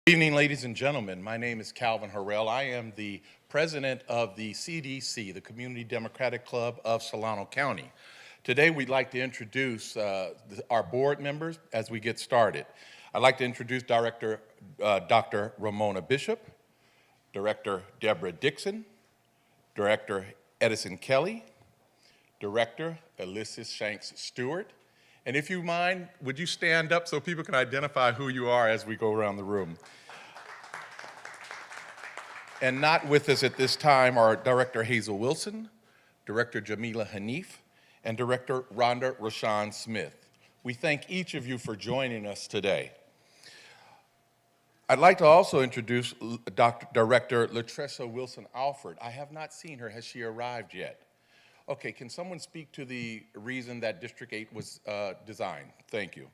Good evening, ladies and gentlemen. My name is Calvin Harrell. I am the president of the CDC, the Community Democratic Club of Solano County. Today, we'd like to introduce our board members as we get started. I'd like to introduce Dr. Ramona Bishop, Director Deborah Dixon, Director Edison Kelly, Director Ulysses Shanks Stewart. And if you mind, would you stand up so people can identify who you are as we go around the room? And not with us at this time are Director Hazel Wilson, Director Jamila Hanif, and Director Rhonda Rashawn Smith. We thank each of you for joining us today. I'd like to also introduce Director Latressa Wilson-Alford. I have not seen her. Has she arrived yet? Okay, can someone speak to the reason that District 8 was designed? Thank you.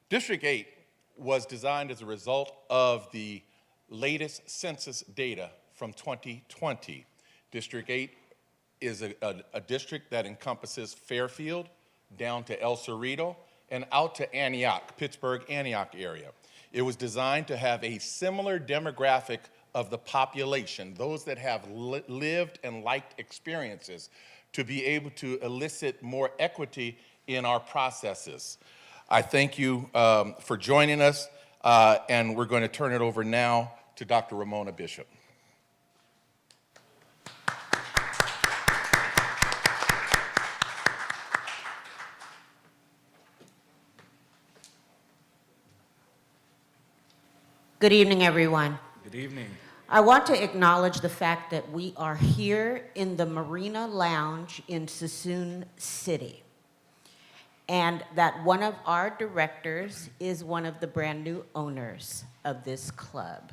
District 8 was designed as a result of the latest census data from 2020. District 8 is a district that encompasses Fairfield down to El Cerrito and out to Antioch, Pittsburgh, Antioch area. It was designed to have a similar demographic of the population, those that have lived and liked experiences, to be able to elicit more equity in our processes. I thank you for joining us, and we're going to turn it over now to Dr. Ramona Bishop. Good evening, everyone. Good evening. I want to acknowledge the fact that we are here in the Marina Lounge in Suisun City, and that one of our directors is one of the brand new owners of this club.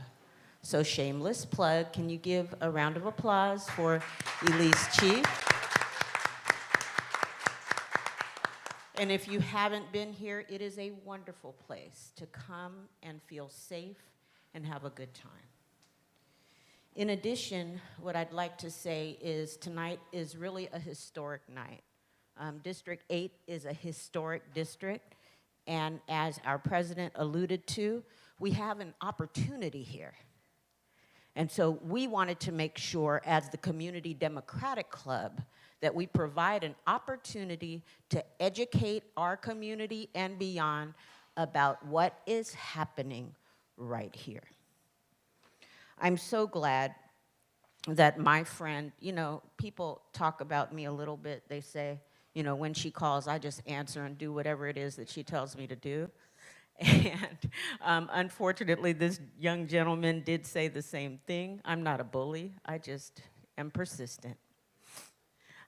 So shameless plug, can you give a round of applause for Elise Chief? And if you haven't been here, it is a wonderful place to come and feel safe and have a good time. In addition, what I'd like to say is tonight is really a historic night. District 8 is a historic district, and as our president alluded to, we have an opportunity here. And so we wanted to make sure, as the Community Democratic Club, that we provide an opportunity to educate our community and beyond about what is happening right here. I'm so glad that my friend, people talk about me a little bit. They say, when she calls, I just answer and do whatever it is that she tells me to do. And unfortunately, this young gentleman did say the same thing. I'm not a bully. I just am persistent.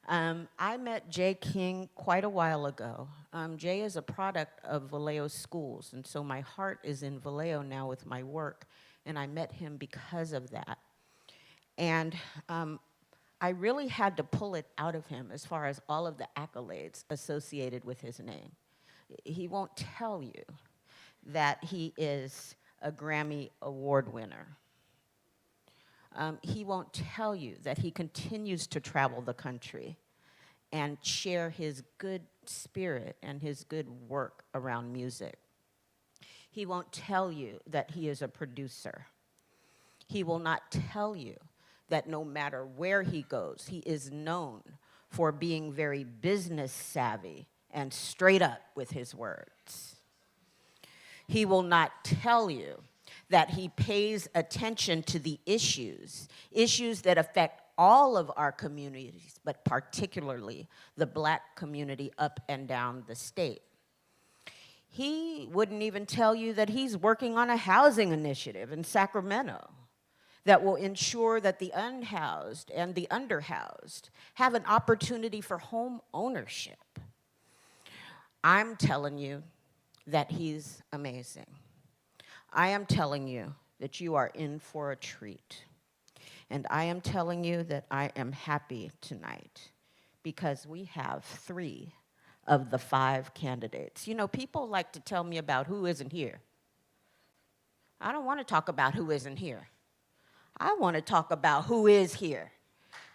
I met Jay King quite a while ago. Jay is a product of Vallejo schools, and so my heart is in Vallejo now with my work, and I met him because of that. And I really had to pull it out of him as far as all of the accolades associated with his name. He won't tell you that he is a Grammy Award winner. He won't tell you that he continues to travel the country and share his good spirit and his good work around music. He won't tell you that he is a producer. He will not tell you that no matter where he goes, he is known for being very business savvy and straight up with his words. He will not tell you that he pays attention to the issues that affect all of our communities, but particularly the Black community up and down the state. He wouldn't even tell you that he's working on a housing initiative in Sacramento that will ensure that the unhoused and the underhoused have an opportunity for home ownership. I'm telling you that he's amazing. I am telling you that you are in for a treat. And I am telling you that I am happy tonight because we have 3 of the 5 candidates. People like to tell me about who isn't here. I don't want to talk about who isn't here. I want to talk about who is here.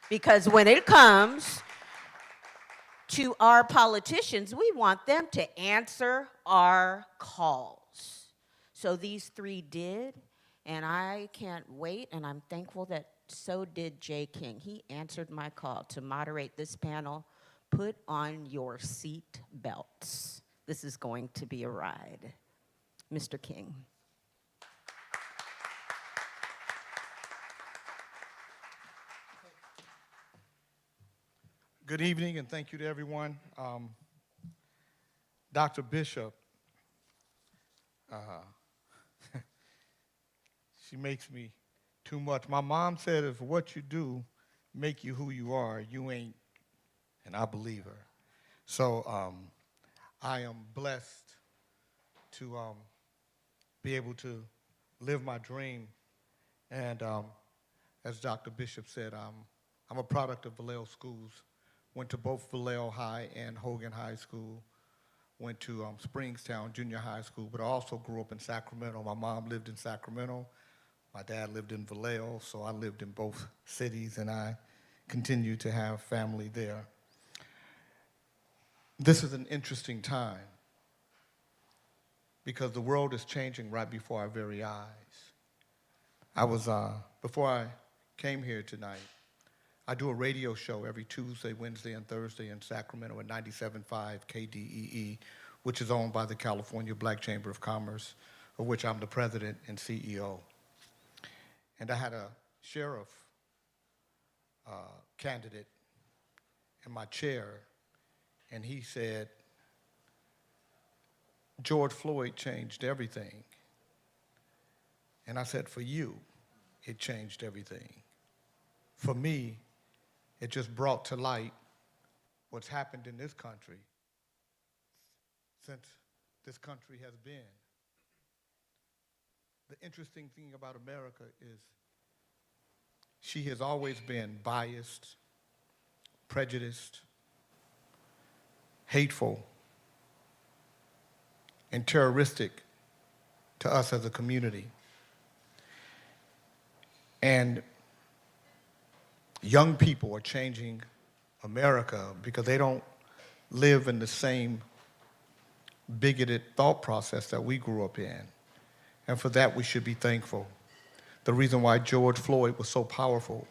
Because when it comes to our politicians, we want them to answer our calls. So these 3 did, And I can't wait, and I'm thankful that so did Jay King. He answered my call to moderate this panel. Put on your seat belts. This is going to be a ride. Mr. King. Good evening, and thank you to everyone. Dr. Bishop, she makes me too much. My mom said, if what you do make you who you are, you ain't, and I believe her. So I am blessed to be able to live my dream. And as Dr. Bishop said, I'm a product of Vallejo schools. Went to both Vallejo High and Hogan High School. Went to Springstown Junior High School, but I also grew up in Sacramento. My mom lived in Sacramento. My dad lived in Vallejo, so I lived in both cities, and I continue to have family there. This is an interesting time because the world is changing right before our very eyes. Before I came here tonight, I do a radio show every Tuesday, Wednesday, and Thursday in Sacramento at 97.5 KDEE, which is owned by the California Black Chamber of Commerce, of which I'm the president and CEO. And I had a sheriff candidate in my chair, and he said, George Floyd changed everything. And I said, for you, it changed everything. For me, it just brought to light what's happened in this country since this country has been. The interesting thing about America is she has always been biased, prejudiced, hateful, and terroristic to us as a community. And young people are changing America because they don't live in the same bigoted thought process that we grew up in. And for that, we should be thankful. The reason why George Floyd was so powerful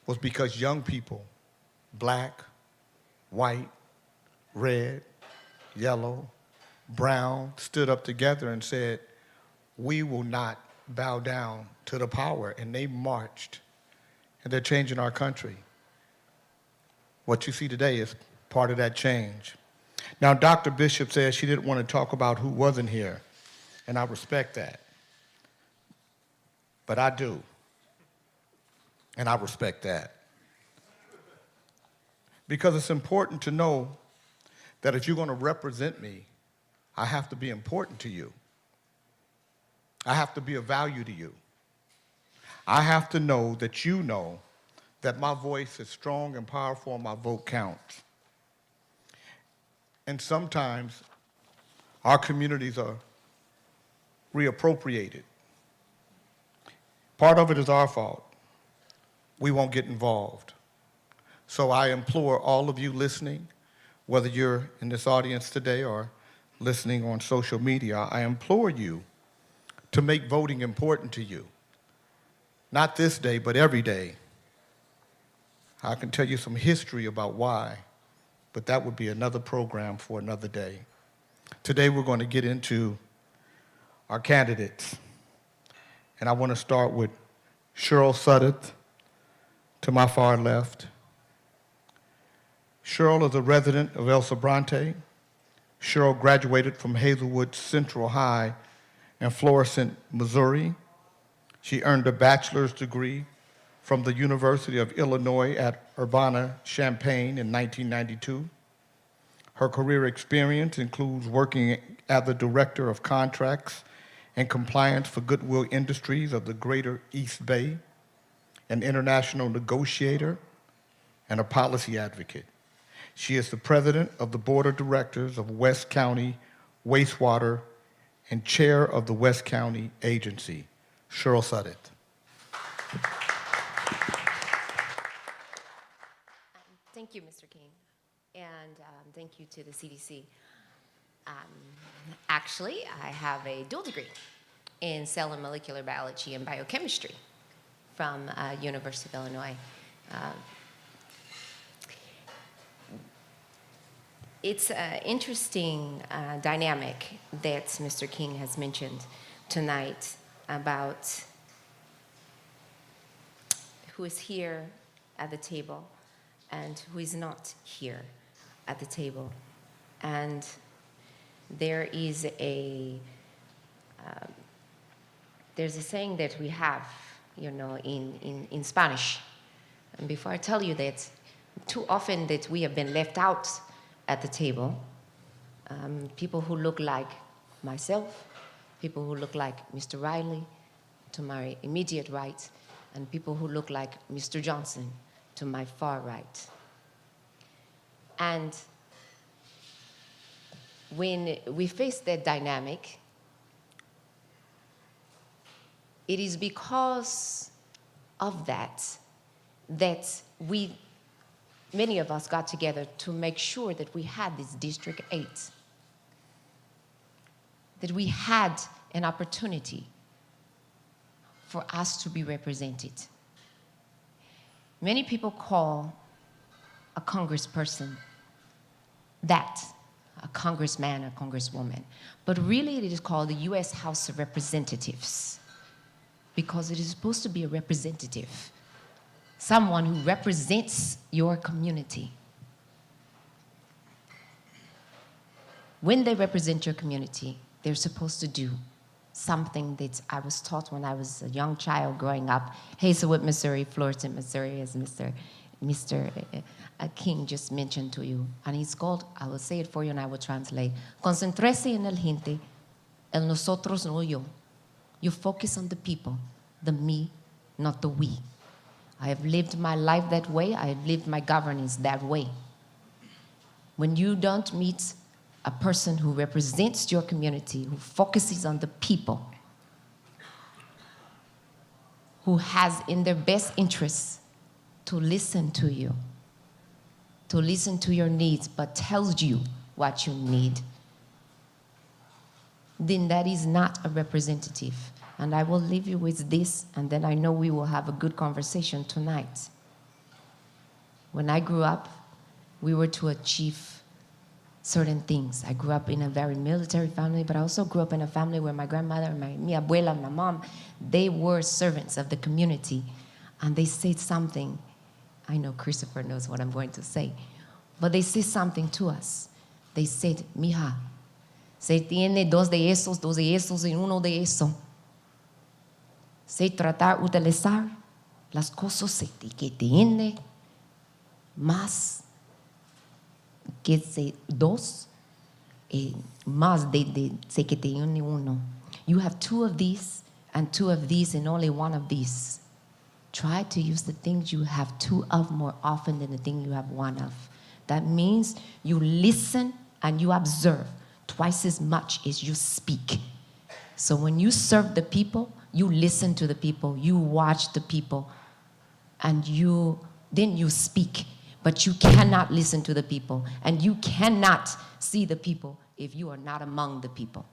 was because young people, black, white, red, yellow, brown, stood up together and said, we will not bow down to the power. And they marched. And they're changing our country. What you see today is part of that change. Now, Dr. Bishop says she didn't want to talk about who wasn't here, and I respect that. But I do, and I respect that. Because it's important to know that if you're going to represent me, I have to be important to you. I have to be of value to you. I have to know that my voice is strong and powerful and my vote counts. And sometimes our communities are reappropriated. Part of it is our fault. We won't get involved. So I implore all of you listening, whether you're in this audience today or listening on social media, I implore you to make voting important to you. Not this day, but every day. I can tell you some history about why, but that would be another program for another day. Today we're going to get into our candidates. And I want to start with Cheryl Suddit to my far left. Cheryl is a resident of El Sobrante. Cheryl graduated from Hazelwood Central High in Florissant, Missouri. She earned a bachelor's degree from the University of Illinois at Urbana-Champaign in 1992. Her career experience includes working as the Director of Contracts and Compliance for Goodwill Industries of the Greater East Bay, an international negotiator, and a policy advocate. She is the president of the Board of Directors of West County Wastewater and chair of the West County Agency. Cheryl Suddit. Thank you, Mr. King, and thank you to the CDC. Actually, I have a dual degree. in cell and molecular biology and biochemistry from University of Illinois. It's an interesting dynamic that Mr. King has mentioned tonight about who is here at the table and who is not here at the table. And there is there's a saying that we have, in Spanish. And before I tell you that, too often that we have been left out at the table. People who look like myself, people who look like Mr. Riley to my immediate right, and people who look like Mr. Johnson to my far right. And when we face that dynamic, it is because of that many of us got together to make sure that we had this District 8, that we had an opportunity for us to be represented. Many people call a congressperson that, a congressman, a congresswoman, but really it is called the U.S. House of Representatives, because it is supposed to be a representative, someone who represents your community. When they represent your community, they're supposed to do something that I was taught when I was a young child growing up. Hazelwood, Missouri, Fullerton, Missouri, as Mr. King just mentioned to you. And it's called, I will say it for you and I will translate. Concentrese en el gente, el nosotros no yo. You focus on the people, the me, not the we. I have lived my life that way. I have lived my governance that way. When you don't meet a person who represents your community, who focuses on the people, who has in their best interests to listen to you, to listen to your needs, but tells you what you need, then that is not a representative. And I will leave you with this, and then I know we will have a good conversation tonight. When I grew up, we were to achieve certain things. I grew up in a very military family, but I also grew up in a family where my grandmother, mi abuela, my mom, they were servants of the community. And they said something, I know Christopher knows what I'm going to say, but they said something to us. They said, mija, se tiene dos de esos y uno de eso. Se tratar utilizar las cosas que tiene más que dos, más de se que tiene uno. You have two of these and two of these and only one of these. Try to use the things you have two of more often than the thing you have one of. That means you listen and you observe twice as much as you speak. So when you serve the people, you listen to the people, you watch the people, and then you speak. But you cannot listen to the people, and you cannot see the people if you are not among the people.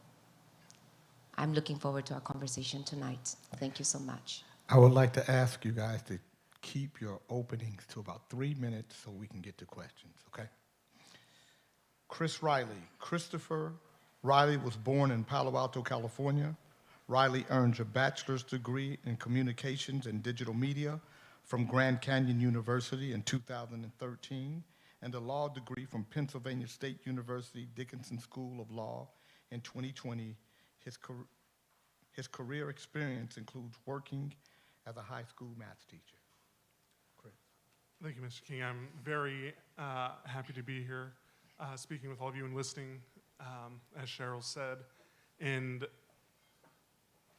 I'm looking forward to our conversation tonight. Thank you so much. I would like to ask you guys to keep your openings to about 3 minutes so we can get to questions, okay? Chris Riley. Christopher Riley was born in Palo Alto, California. Riley earned a bachelor's degree in communications and digital media from Grand Canyon University in 2013 and a law degree from Pennsylvania State University Dickinson School of Law in 2020. His career experience includes working as a high school math teacher. Chris. Thank you, Mr. King. I'm very happy to be here speaking with all of you and listening, as Cheryl said. And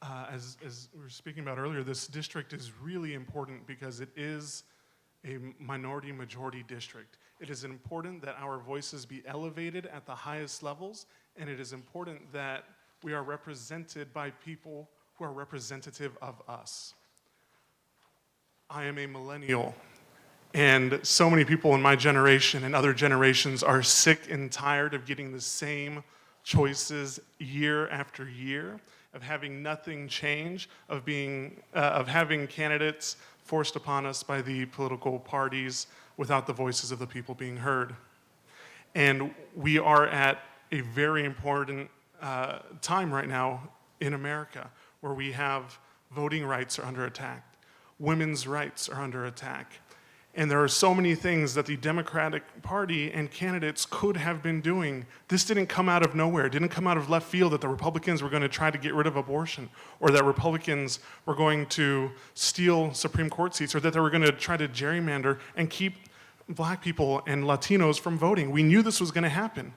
as we were speaking about earlier, this district is really important because it is a minority-majority district. It is important that our voices be elevated at the highest levels, and it is important that we are represented by people who are representative of us. I am a millennial, and so many people in my generation and other generations are sick and tired of getting the same choices year after year, of having nothing change, of having candidates forced upon us by the political parties without the voices of the people being heard. And we are at a very important time right now in America, where we have voting rights are under attack, women's rights are under attack, and there are so many things that the Democratic Party and candidates could have been doing. This didn't come out of nowhere. It didn't come out of left field that the Republicans were going to try to get rid of abortion, or that Republicans were going to steal Supreme Court seats, or that they were going to try to gerrymander and keep Black people and Latinos from voting. We knew this was going to happen.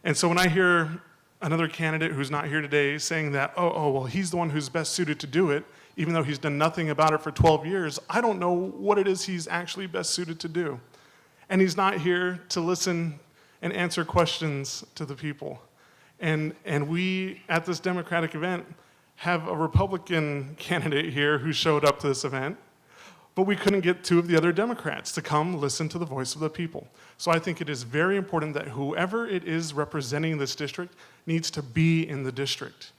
And so when I hear another candidate who's not here today saying that, well, he's the one who's best suited to do it, even though he's done nothing about it for 12 years, I don't know what it is he's actually best suited to do. And he's not here to listen and answer questions to the people. And we, at this Democratic event, have a Republican candidate here who showed up to this event, but we couldn't get two of the other Democrats to come listen to the voice of the people. So I think it is very important that whoever it is representing this district needs to be in the district.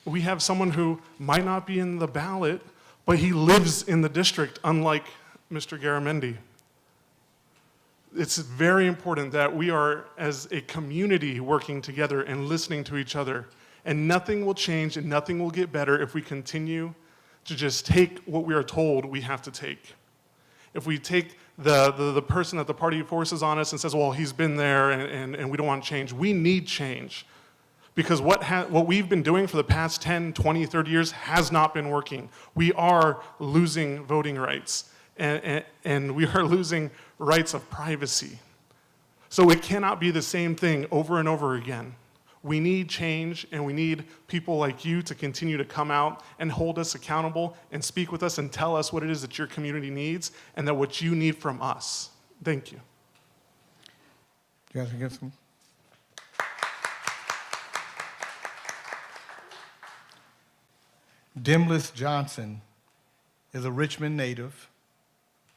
We have someone who might not be in the ballot, but he lives in the district, unlike Mr. Garamendi. It's very important that we are, as a community, working together and listening to each other. And nothing will change and nothing will get better if we continue to just take what we are told we have to take. If we take the person that the party forces on us and says, well, he's been there and we don't want change, we need change. Because what we've been doing for the past 10, 20, 30 years has not been working. We are losing voting rights, and we are losing rights of privacy. So it cannot be the same thing over and over again. We need change, and we need people like you to continue to come out and hold us accountable and speak with us and tell us what it is that your community needs and that what you need from us. Thank you. You guys can get some. Demlis Johnson is a Richmond native.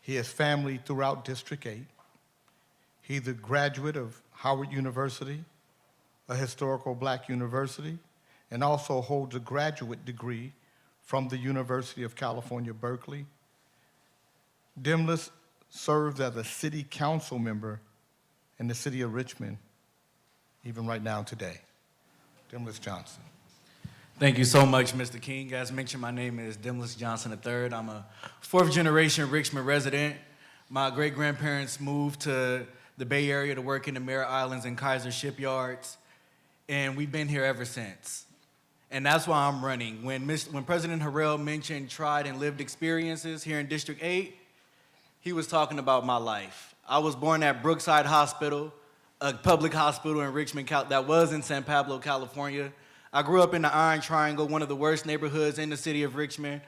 He has family throughout District 8. He's a graduate of Howard University, a historical Black university, and also holds a graduate degree from the University of California, Berkeley. Demlis serves as a city council member in the city of Richmond, even right now today. Demlis Johnson. Thank you so much, Mr. King. As mentioned, my name is Demlis Johnson III. I'm a fourth-generation Richmond resident. My great-grandparents moved to the Bay Area to work in the Merritt Islands and Kaiser shipyards, and we've been here ever since. And that's why I'm running. When President Harrell mentioned tried and lived experiences here in District 8, he was talking about my life. I was born at Brookside Hospital, a public hospital in Richmond that was in San Pablo, California. I grew up in the Iron Triangle, one of the worst neighborhoods in the city of Richmond.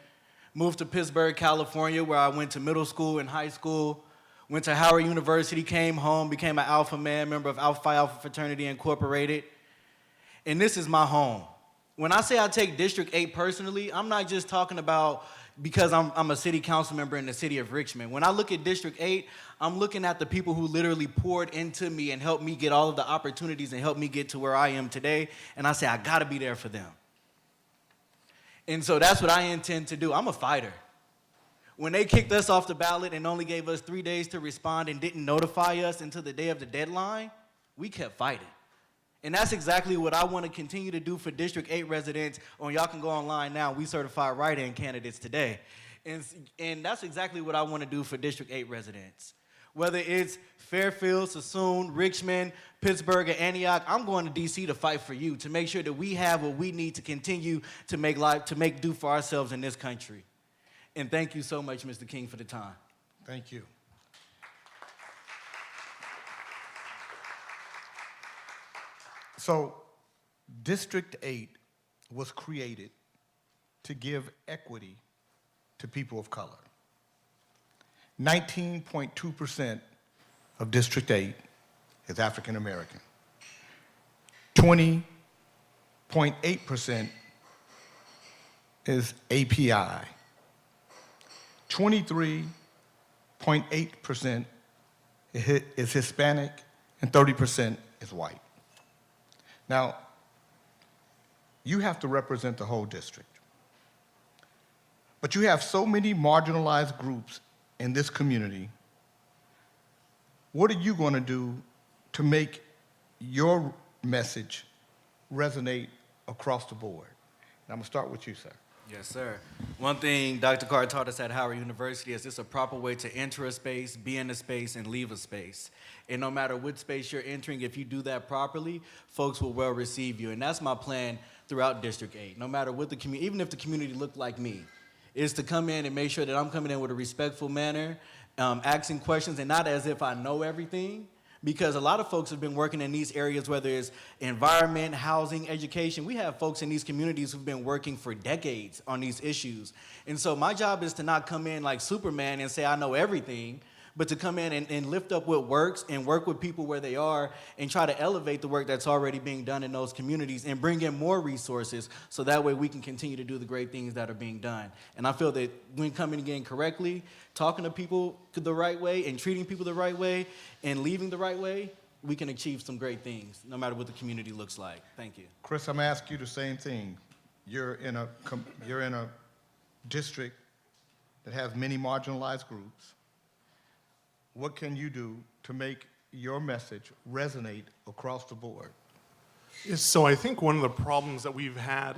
Moved to Pittsburgh, California, where I went to middle school and high school. Went to Howard University, came home, became an Alpha Man, member of Alpha Phi Alpha Fraternity Incorporated. And this is my home. When I say I take District 8 personally, I'm not just talking about because I'm a city council member in the city of Richmond. When I look at District 8, I'm looking at the people who literally poured into me and helped me get all of the opportunities and helped me get to where I am today. And I say, I gotta be there for them. And so that's what I intend to do. I'm a fighter. When they kicked us off the ballot and only gave us 3 days to respond and didn't notify us until the day of the deadline, we kept fighting. And that's exactly what I want to continue to do for District 8 residents. Or y'all can go online now. We certify write-in candidates today. And that's exactly what I want to do for District 8 residents. Whether it's Fairfield, Sassoon, Richmond, Pittsburgh, or Antioch, I'm going to D.C. to fight for you, to make sure that we have what we need to continue to make do for ourselves in this country. And thank you so much, Mr. King, for the time. Thank you. So, District 8 was created to give equity to people of color. 19.2% of District 8 is African American. 20.8% is API. 23.8% is Hispanic, and 30% is white. Now, you have to represent the whole district. But you have so many marginalized groups in this community. What are you going to do to make your message resonate across the board? And I'm going to start with you, sir. Yes, sir. One thing Dr. Carr taught us at Howard University is it's a proper way to enter a space, be in a space, and leave a space. And no matter what space you're entering, if you do that properly, folks will well receive you. And that's my plan throughout District 8. No matter what the community, even if the community looked like me, is to come in and make sure that I'm coming in with a respectful manner, asking questions, and not as if I know everything. Because a lot of folks have been working in these areas, whether it's environment, housing, education. We have folks in these communities who've been working for decades on these issues. And so my job is to not come in like Superman and say I know everything, but to come in and lift up what works and work with people where they are and try to elevate the work that's already being done in those communities and bring in more resources so that way we can continue to do the great things that are being done. And I feel that when coming in correctly, talking to people the right way and treating people the right way and leaving the right way, we can achieve some great things no matter what the community looks like. Thank you. Chris, I'm asking you the same thing. You're in a district that has many marginalized groups. What can you do to make your message resonate across the board? Yes, so I think one of the problems that we've had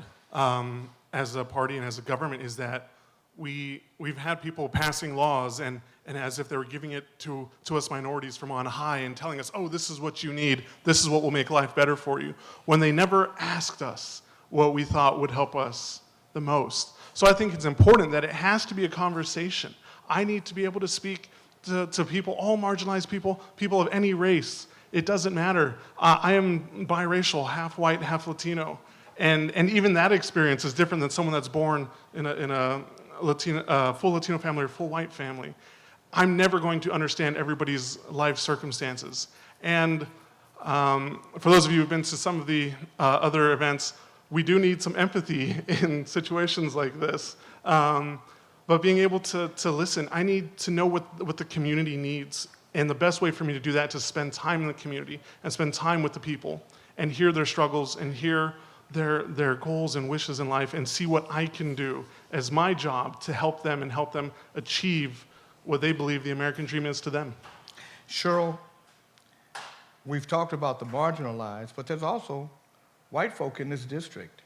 as a party and as a government is that we've had people passing laws and as if they were giving it to us minorities from on high and telling us, oh, this is what you need, this is what will make life better for you, when they never asked us what we thought would help us the most. So I think it's important that it has to be a conversation. I need to be able to speak to people, all marginalized people, people of any race. It doesn't matter. I am biracial, half white, half Latino. And even that experience is different than someone that's born in a full Latino family or full white family. I'm never going to understand everybody's life circumstances. And for those of you who've been to some of the other events, we do need some empathy in situations like this. But being able to listen, I need to know what the community needs. And the best way for me to do that is to spend time in the community and spend time with the people and hear their struggles and hear their goals and wishes in life and see what I can do as my job to help them and help them achieve what they believe the American dream is to them. Cheryl, we've talked about the marginalized, but there's also white folk in this district.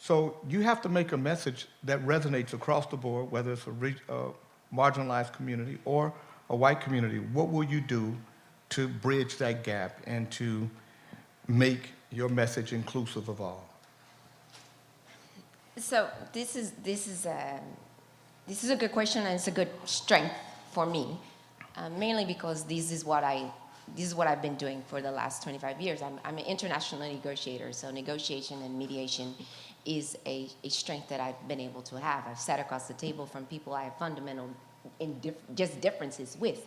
So you have to make a message that resonates across the board, whether it's a marginalized community or a white community. What will you do to bridge that gap and to make your message inclusive of all? So this is a good question, and it's a good strength for me, mainly because this is what I've been doing for the last 25 years. I'm an international negotiator, so negotiation and mediation is a strength that I've been able to have. I've sat across the table from people I have fundamental just differences with.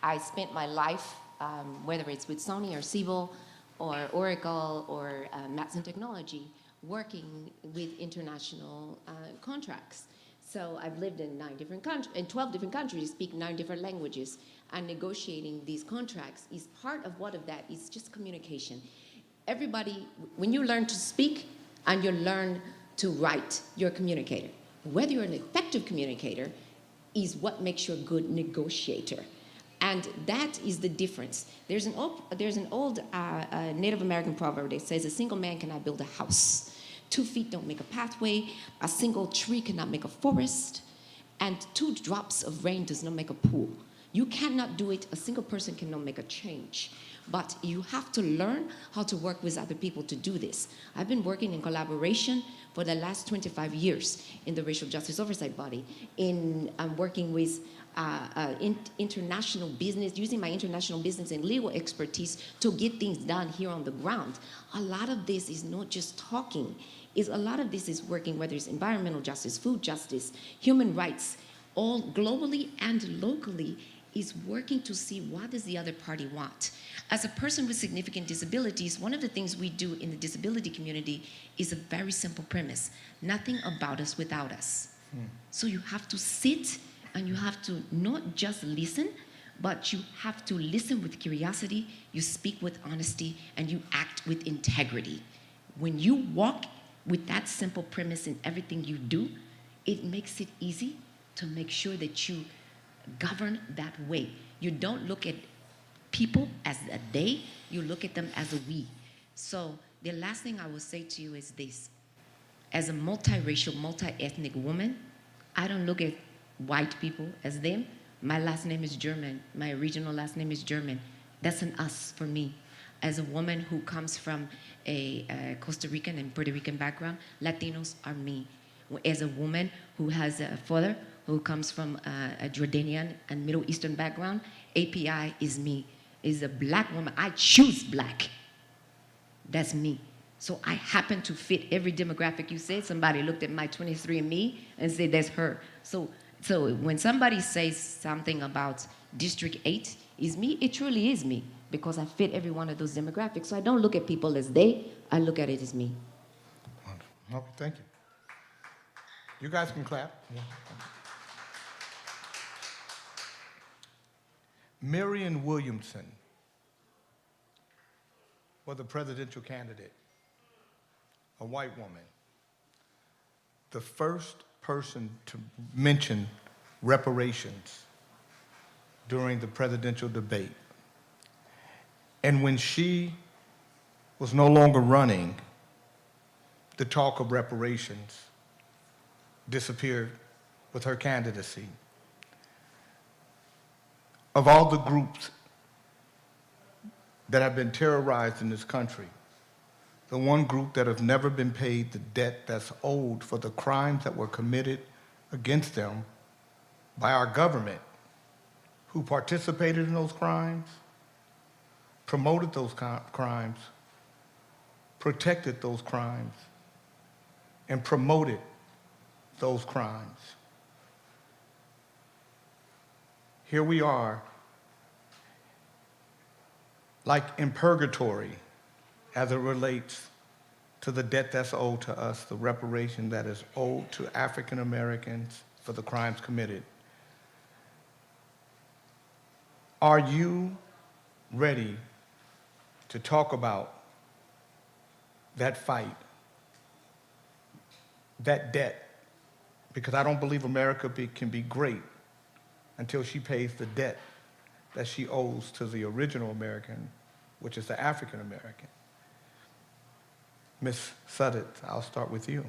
I spent my life, whether it's with Sony or Siebel or Oracle or Matson Technology, working with international contracts. So I've lived in 12 different countries, speak 9 different languages, and negotiating these contracts is part of what of that is just communication. Everybody, when you learn to speak and you learn to write, you're a communicator. Whether you're an effective communicator is what makes you a good negotiator. And that is the difference. There's an old Native American proverb that says a single man cannot build a house. 2 feet don't make a pathway. A single tree cannot make a forest. And 2 drops of rain does not make a pool. You cannot do it. A single person cannot make a change. But you have to learn how to work with other people to do this. I've been working in collaboration for the last 25 years in the Racial Justice Oversight Body. I'm working with international business, using my international business and legal expertise to get things done here on the ground. A lot of this is not just talking. A lot of this is working, whether it's environmental justice, food justice, human rights, all globally and locally, is working to see what does the other party want. As a person with significant disabilities, one of the things we do in the disability community is a very simple premise: nothing about us without us. So you have to sit and you have to not just listen, but you have to listen with curiosity, you speak with honesty, and you act with integrity. When you walk with that simple premise in everything you do, it makes it easy to make sure that you govern that way. You don't look at people as a they, you look at them as a we. So the last thing I will say to you is this. As a multiracial, multi-ethnic woman, I don't look at white people as them. My last name is German. My original last name is German. That's an us for me. As a woman who comes from a Costa Rican and Puerto Rican background, Latinos are me. As a woman who has a father who comes from a Jordanian and Middle Eastern background, API is me. Is a black woman. I choose black. That's me. So I happen to fit every demographic you said. Somebody looked at my 23andMe and said, that's her. So when somebody says something about District 8 is me, it truly is me, because I fit every one of those demographics. So I don't look at people as they, I look at it as me. Wonderful. Okay, thank you. You guys can clap. Yeah. Miriam Williamson was a presidential candidate, a white woman, the first person to mention reparations during the presidential debate. And when she was no longer running, the talk of reparations disappeared with her candidacy. Of all the groups that have been terrorized in this country, the one group that has never been paid the debt that's owed for the crimes that were committed against them by our government, who participated in those crimes, promoted those crimes, protected those crimes, and promoted those crimes. Here we are, like in purgatory, as it relates to the debt that's owed to us, the reparation that is owed to African Americans for the crimes committed. Are you ready to talk about that fight, that debt? Because I don't believe America can be great until she pays the debt that she owes to the original American, which is the African American. Ms. Suddit, I'll start with you.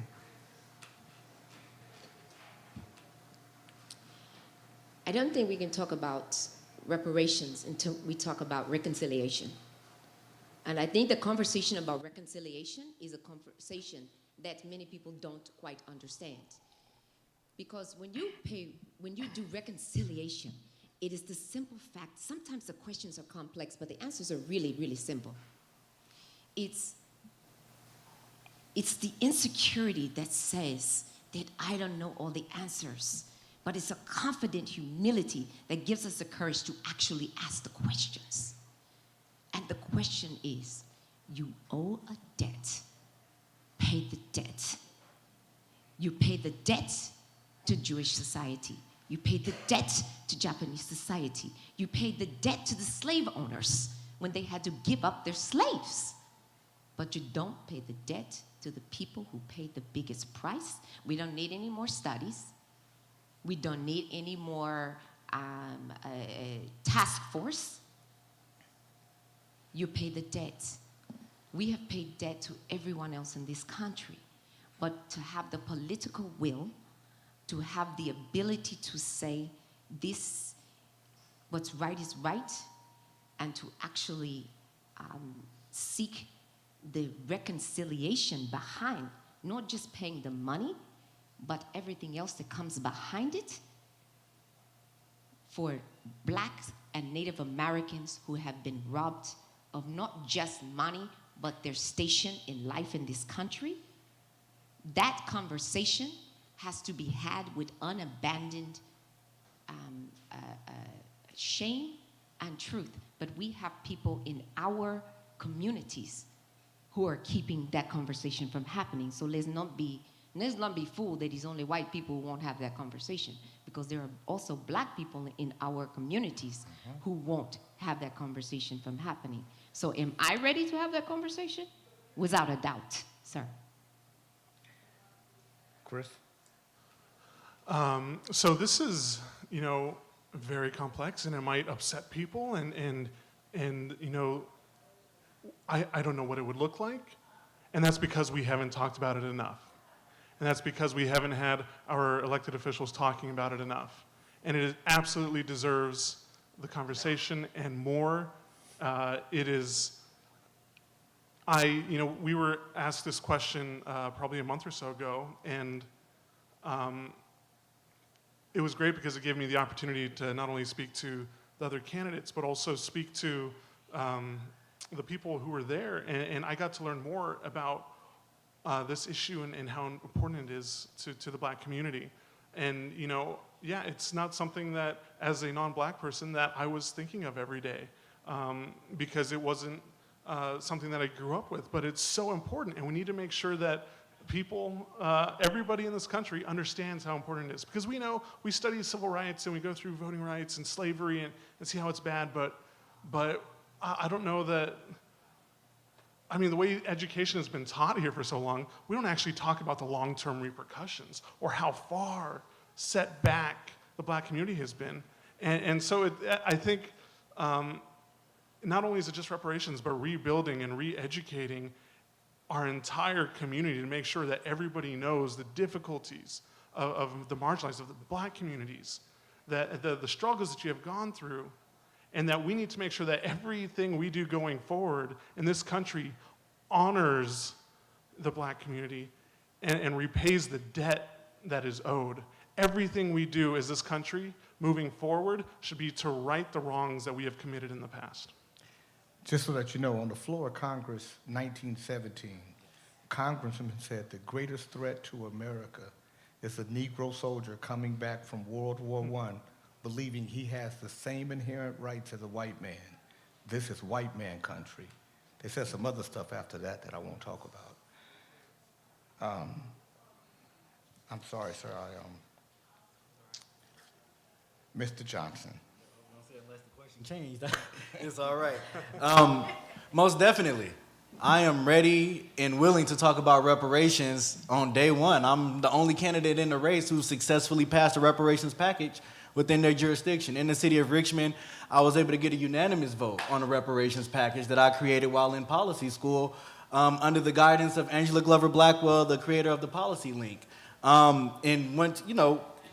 I don't think we can talk about reparations until we talk about reconciliation. And I think the conversation about reconciliation is a conversation that many people don't quite understand. Because when you do reconciliation, it is the simple fact, sometimes the questions are complex, but the answers are really, really simple. It's the insecurity that says that I don't know all the answers, but it's a confident humility that gives us the courage to actually ask the questions. And the question is, you owe a debt, pay the debt. You pay the debt to Jewish society. You pay the debt to Japanese society. You pay the debt to the slave owners when they had to give up their slaves. But you don't pay the debt to the people who paid the biggest price. We don't need any more studies. We don't need any more task force. You pay the debt. We have paid debt to everyone else in this country. But to have the political will, to have the ability to say this, what's right is right, and to actually seek the reconciliation behind not just paying the money, but everything else that comes behind it for Blacks and Native Americans who have been robbed of not just money, but their station in life in this country. That conversation has to be had with unabandoned shame and truth. But we have people in our communities who are keeping that conversation from happening. So let's not be fooled that it's only white people who won't have that conversation, because there are also Black people in our communities who won't have that conversation from happening. So am I ready to have that conversation? Without a doubt, sir. Chris? So this is, very complex, and it might upset people, and I don't know what it would look like, and that's because we haven't talked about it enough. And that's because we haven't had our elected officials talking about it enough. And it absolutely deserves the conversation and more. We were asked this question probably a month or so ago, and it was great because it gave me the opportunity to not only speak to the other candidates, but also speak to the people who were there. And I got to learn more about this issue and how important it is to the black community. And, it's not something that, as a non-black person, that I was thinking of every day because it wasn't something that I grew up with. But it's so important, and we need to make sure that people, everybody in this country understands how important it is. Because we study civil rights and we go through voting rights and slavery and see how it's bad, but I don't know that, the way education has been taught here for so long, we don't actually talk about the long-term repercussions or how far set back the black community has been. And so I think not only is it just reparations, but rebuilding and re-educating our entire community to make sure that everybody knows the difficulties of the marginalized, of the black communities, that the struggles that you have gone through, and that we need to make sure that everything we do going forward in this country honors the black community and repays the debt that is owed. Everything we do as this country moving forward should be to right the wrongs that we have committed in the past. Just so that you know, on the floor of Congress, 1917, Congressman said the greatest threat to America is a Negro soldier coming back from World War I, believing he has the same inherent rights as a white man. This is white man country. They said some other stuff after that I won't talk about. I'm sorry, sir. Mr. Johnson. Unless the question changed, it's all right. Most definitely. I am ready and willing to talk about reparations on day one. I'm the only candidate in the race who successfully passed a reparations package within their jurisdiction. In the city of Richmond, I was able to get a unanimous vote on a reparations package that I created while in policy school under the guidance of Angela Glover Blackwell, the creator of the Policy Link. And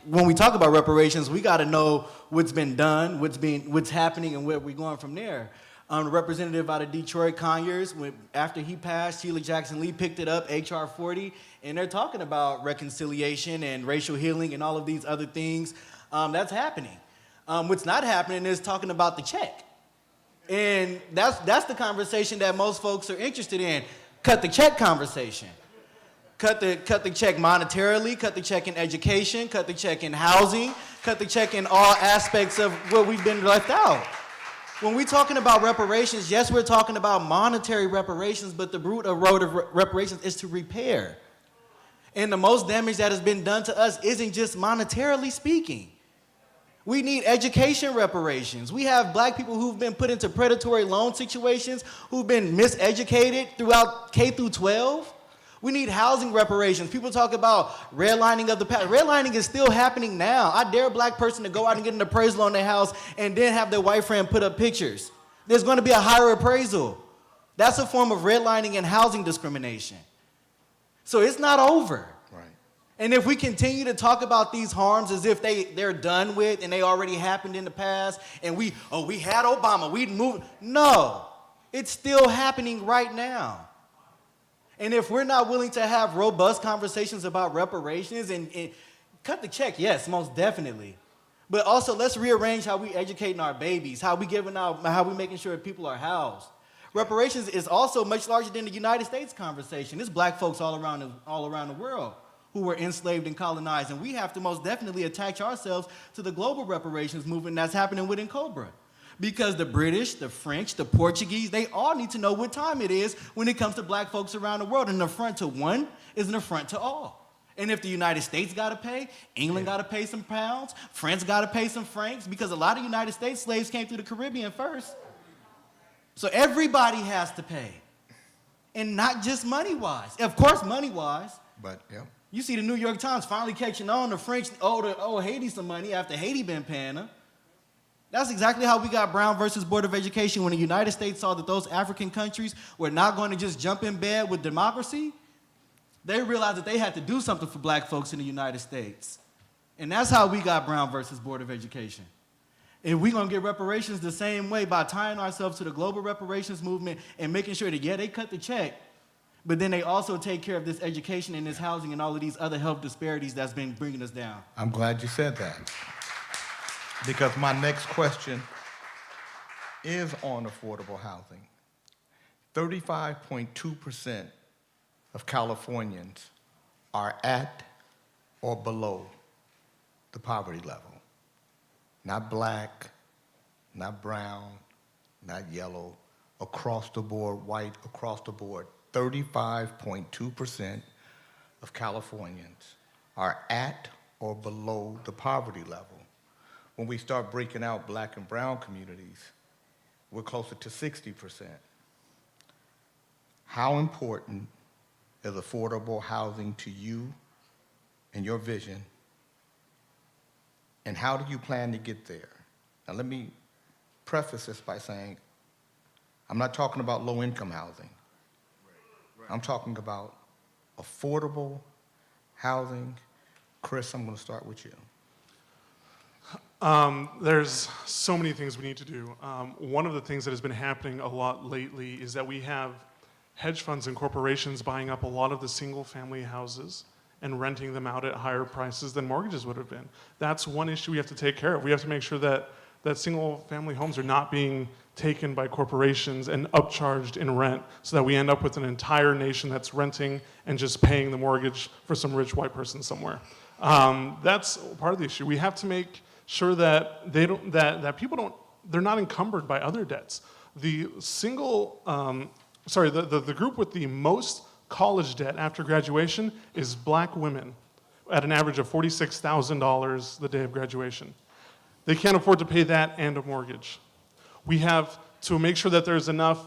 when we talk about reparations, we got to know what's been done, what's happening, and where we're going from there. The representative out of Detroit, Conyers, after he passed, Sheila Jackson Lee picked it up, H.R. 40, and they're talking about reconciliation and racial healing and all of these other things. That's happening. What's not happening is talking about the check. And that's the conversation that most folks are interested in. Cut the check conversation. Cut the check monetarily, cut the check in education, cut the check in housing, cut the check in all aspects of what we've been left out. When we're talking about reparations, yes, we're talking about monetary reparations, but the root of reparations is to repair. And the most damage that has been done to us isn't just monetarily speaking. We need education reparations. We have black people who've been put into predatory loan situations, who've been miseducated throughout K through 12. We need housing reparations. People talk about redlining of the past. Redlining is still happening now. I dare a black person to go out and get an appraisal on their house and then have their white friend put up pictures. There's going to be a higher appraisal. That's a form of redlining and housing discrimination. So it's not over. Right. And if we continue to talk about these harms as if they're done with and they already happened in the past and we had Obama, we'd move. No, it's still happening right now. And if we're not willing to have robust conversations about reparations and cut the check, yes, most definitely. But also let's rearrange how we educating our babies, how we making sure people are housed. Reparations is also much larger than the United States conversation. It's black folks all around the world who were enslaved and colonized, and we have to most definitely attach ourselves to the global reparations movement that's happening within COBRA. Because the British, the French, the Portuguese, they all need to know what time it is when it comes to black folks around the world. And an affront to one is an affront to all. And if the United States got to pay, England got to pay some pounds, France got to pay some francs, because a lot of United States slaves came through the Caribbean first. So everybody has to pay. And not just money-wise. Of course, money-wise. But, yeah. You see the New York Times finally catching on. The French owe Haiti some money after Haiti been paying them. That's exactly how we got Brown versus Board of Education. When the United States saw that those African countries were not going to just jump in bed with democracy, they realized that they had to do something for black folks in the United States. And that's how we got Brown versus Board of Education. And we're going to get reparations the same way by tying ourselves to the global reparations movement and making sure that, yeah, they cut the check, but then they also take care of this education and this housing and all of these other health disparities that's been bringing us down. I'm glad you said that. Because my next question is on affordable housing. 35.2% of Californians are at or below the poverty level. Not black, not brown, not yellow, across the board, white, across the board. 35.2% of Californians are at or below the poverty level. When we start breaking out black and brown communities, we're closer to 60%. How important is affordable housing to you and your vision, and how do you plan to get there? Now let me preface this by saying, I'm not talking about low-income housing. I'm talking about affordable housing. Chris, I'm going to start with you. There's so many things we need to do. One of the things that has been happening a lot lately is that we have hedge funds and corporations buying up a lot of the single-family houses and renting them out at higher prices than mortgages would have been. That's one issue we have to take care of. We have to make sure that single-family homes are not being taken by corporations and upcharged in rent so that we end up with an entire nation that's renting and just paying the mortgage for some rich white person somewhere. That's part of the issue. We have to make sure that they're not encumbered by other debts. The group with the most college debt after graduation is black women at an average of $46,000 the day of graduation. They can't afford to pay that and a mortgage. We have to make sure that there's enough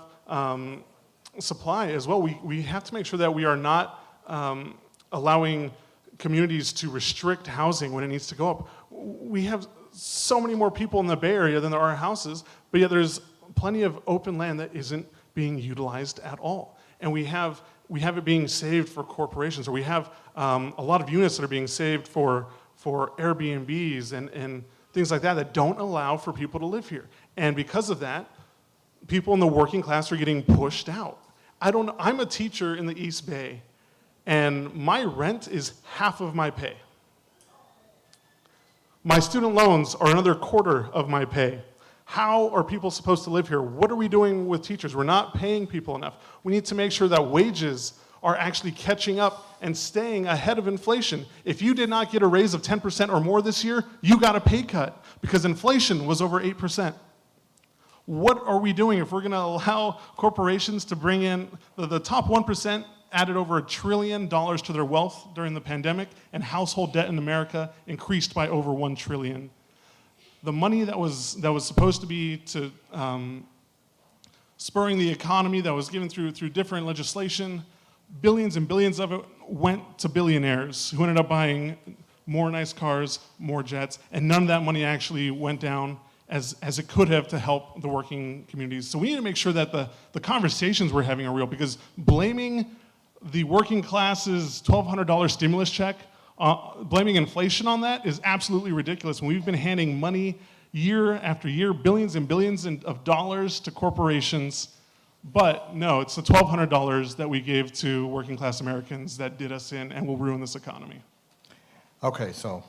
supply as well. We have to make sure that we are not allowing communities to restrict housing when it needs to go up. We have so many more people in the Bay Area than there are houses, but yet there's plenty of open land that isn't being utilized at all. And we have it being saved for corporations, or we have a lot of units that are being saved for Airbnbs and things like that don't allow for people to live here. And because of that, people in the working class are getting pushed out. I'm a teacher in the East Bay, and my rent is half of my pay. My student loans are another quarter of my pay. How are people supposed to live here? What are we doing with teachers? We're not paying people enough. We need to make sure that wages are actually catching up and staying ahead of inflation. If you did not get a raise of 10% or more this year, you got a pay cut because inflation was over 8%. What are we doing if we're going to allow corporations to bring in the top 1% added over $1 trillion to their wealth during the pandemic, and household debt in America increased by over $1 trillion. The money that was supposed to be to spurring the economy, that was given through different legislation, billions and billions of it went to billionaires who ended up buying more nice cars, more jets, and none of that money actually went down as it could have to help the working communities. So we need to make sure that the conversations we're having are real, because blaming the working class's $1,200 stimulus check, blaming inflation on that is absolutely ridiculous. When we've been handing money year after year, billions and billions of dollars to corporations, but no, it's the $1,200 that we gave to working class Americans that did us in and will ruin this economy. Okay, so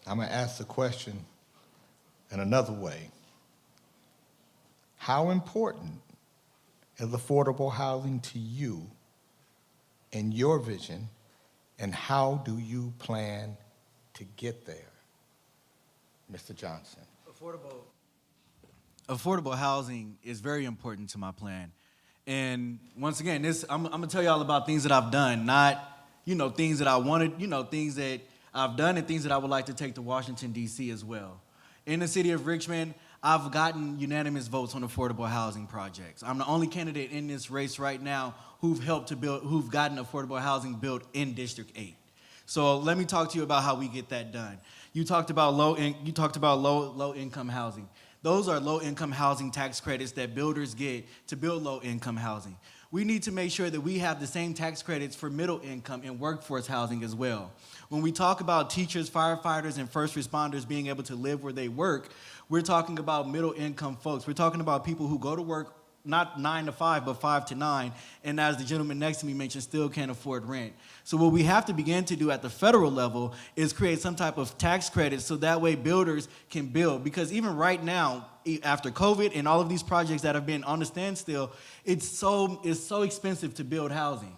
I'm going to ask the question in another way. How important is affordable housing to you in your vision, and how do you plan to get there? Mr. Johnson. Affordable housing is very important to my plan. And once again, I'm gonna tell y'all about things that I've done, not things that I wanted, things that I've done and things that I would like to take to Washington, D.C. as well. In the city of Richmond, I've gotten unanimous votes on affordable housing projects. I'm the only candidate in this race right now who've gotten affordable housing built in District 8. So let me talk to you about how we get that done. You talked about low income housing. Those are low income housing tax credits that builders get to build low income housing. We need to make sure that we have the same tax credits for middle income and workforce housing as well. When we talk about teachers, firefighters, and first responders being able to live where they work, we're talking about middle income folks. We're talking about people who go to work not 9 to 5, but 5 to 9, and as the gentleman next to me mentioned, still can't afford rent. So what we have to begin to do at the federal level is create some type of tax credit so that way builders can build. Because even right now, after COVID and all of these projects that have been on the standstill, it's so expensive to build housing.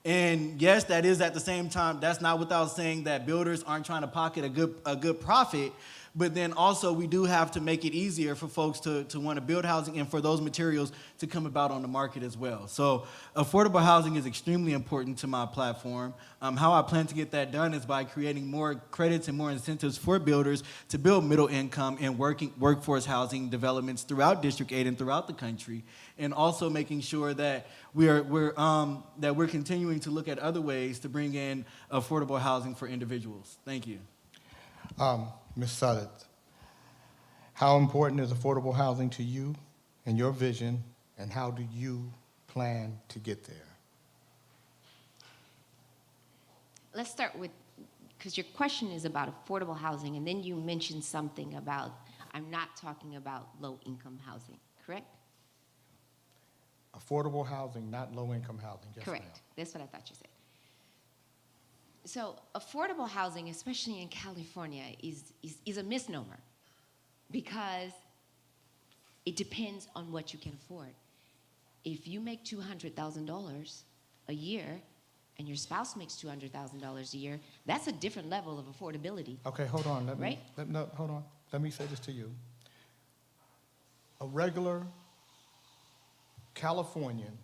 And yes, that is at the same time, that's not without saying that builders aren't trying to pocket a good profit, but then also we do have to make it easier for folks to want to build housing and for those materials to come about on the market as well. So affordable housing is extremely important to my platform. How I plan to get that done is by creating more credits and more incentives for builders to build middle income and workforce housing developments throughout District 8 and throughout the country, and also making sure that we're continuing to look at other ways to bring in affordable housing for individuals. Thank you. Ms. Suddit, how important is affordable housing to you and your vision, and how do you plan to get there? Let's start with, because your question is about affordable housing, and then you mentioned something about, I'm not talking about low-income housing, correct? Affordable housing, not low-income housing. Yes, Correct. ma'am. That's what I thought you said. So affordable housing, especially in California, is a misnomer because it depends on what you can afford. If you make $200,000 a year and your spouse makes $200,000 a year, that's a different level of affordability. Okay, hold on. Right? Hold on. Let me say this to you. A regular Californian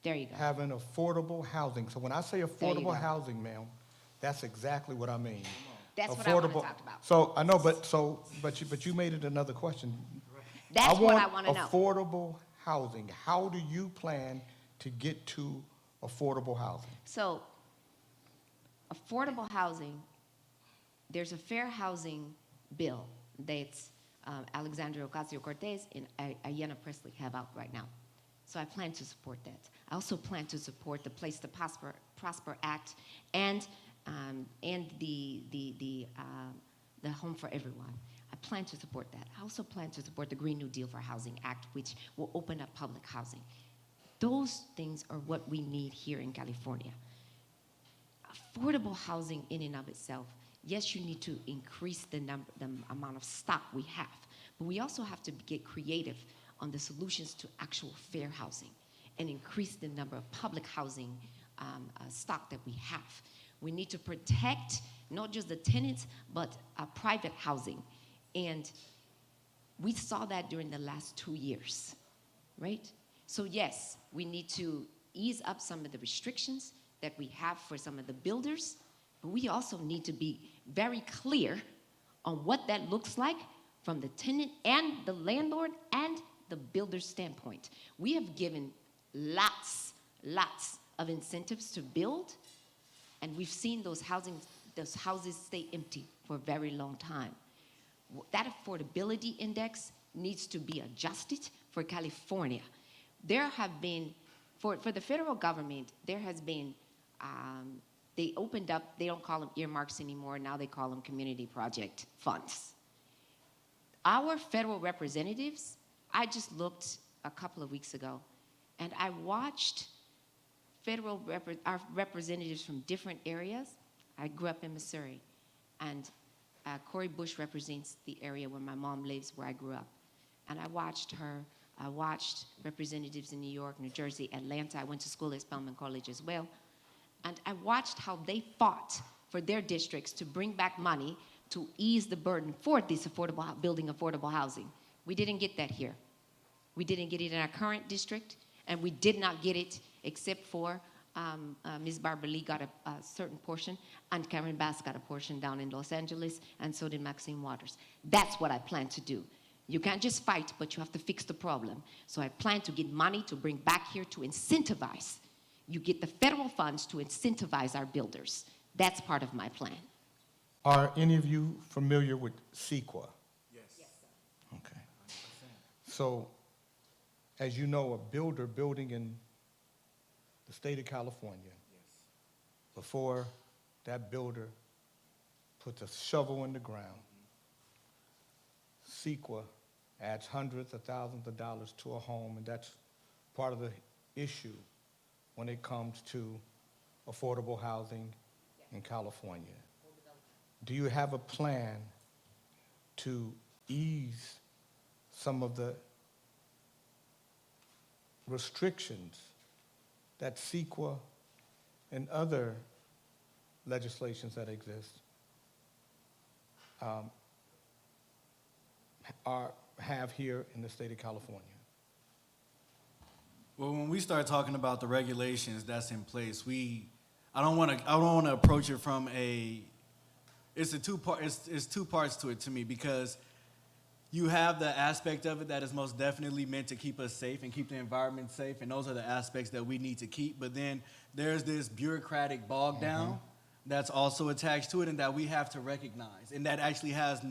There you go. having affordable housing. So when I say There you affordable go. housing, ma'am, that's exactly what I mean. That's what I want to talk about. So I know, but you made it another question. That's what I want to know. Affordable housing. How do you plan to get to affordable housing? So affordable housing, there's a fair housing bill that's Alexandria Ocasio-Cortez and Ayanna Pressley have out right now. So I plan to support that. I also plan to support the Place to Prosper Act and the Home for Everyone. I plan to support that. I also plan to support the Green New Deal for Housing Act, which will open up public housing. Those things are what we need here in California. Affordable housing in and of itself, yes, you need to increase the amount of stock we have, but we also have to get creative on the solutions to actual fair housing and increase the number of public housing stock that we have. We need to protect not just the tenants, but private housing. And we saw that during the last 2 years, right? So yes, we need to ease up some of the restrictions that we have for some of the builders, but we also need to be very clear on what that looks like from the tenant and the landlord and the builder's standpoint. We have given lots of incentives to build, and we've seen those houses stay empty for a very long time. That affordability index needs to be adjusted for California. There have been, for the federal government, there has been, they opened up, they don't call them earmarks anymore, now they call them community project funds. Our federal representatives, I just looked a couple of weeks ago, and I watched our representatives from different areas. I grew up in Missouri, and Cori Bush represents the area where my mom lives, where I grew up. And I watched her. I watched representatives in New York, New Jersey, Atlanta. I went to school at Spelman College as well. And I watched how they fought for their districts to bring back money to ease the burden for this building affordable housing. We didn't get that here. We didn't get it in our current district, and we did not get it except for Ms. Barbara Lee got a certain portion, and Karen Bass got a portion down in Los Angeles, and so did Maxine Waters. That's what I plan to do. You can't just fight, but you have to fix the problem. So I plan to get money to bring back here to incentivize. You get the federal funds to incentivize our builders. That's part of my plan. Are any of you familiar with CEQA? Yes. Okay. So, as you know, a builder building in the state of California, before that builder puts a shovel in the ground, CEQA adds hundreds of thousands of dollars to a home, and that's part of the issue when it comes to affordable housing in California. Do you have a plan to ease some of the restrictions that CEQA and other legislations that exist have here in the state of California? Well, when we start talking about the regulations that's in place, I don't want to approach it from it's two parts to it to me, because you have the aspect of it that is most definitely meant to keep us safe and keep the environment safe, and those are the aspects that we need to keep. But then there's this bureaucratic bog down that's also attached to it, and that we have to recognize, and that actually has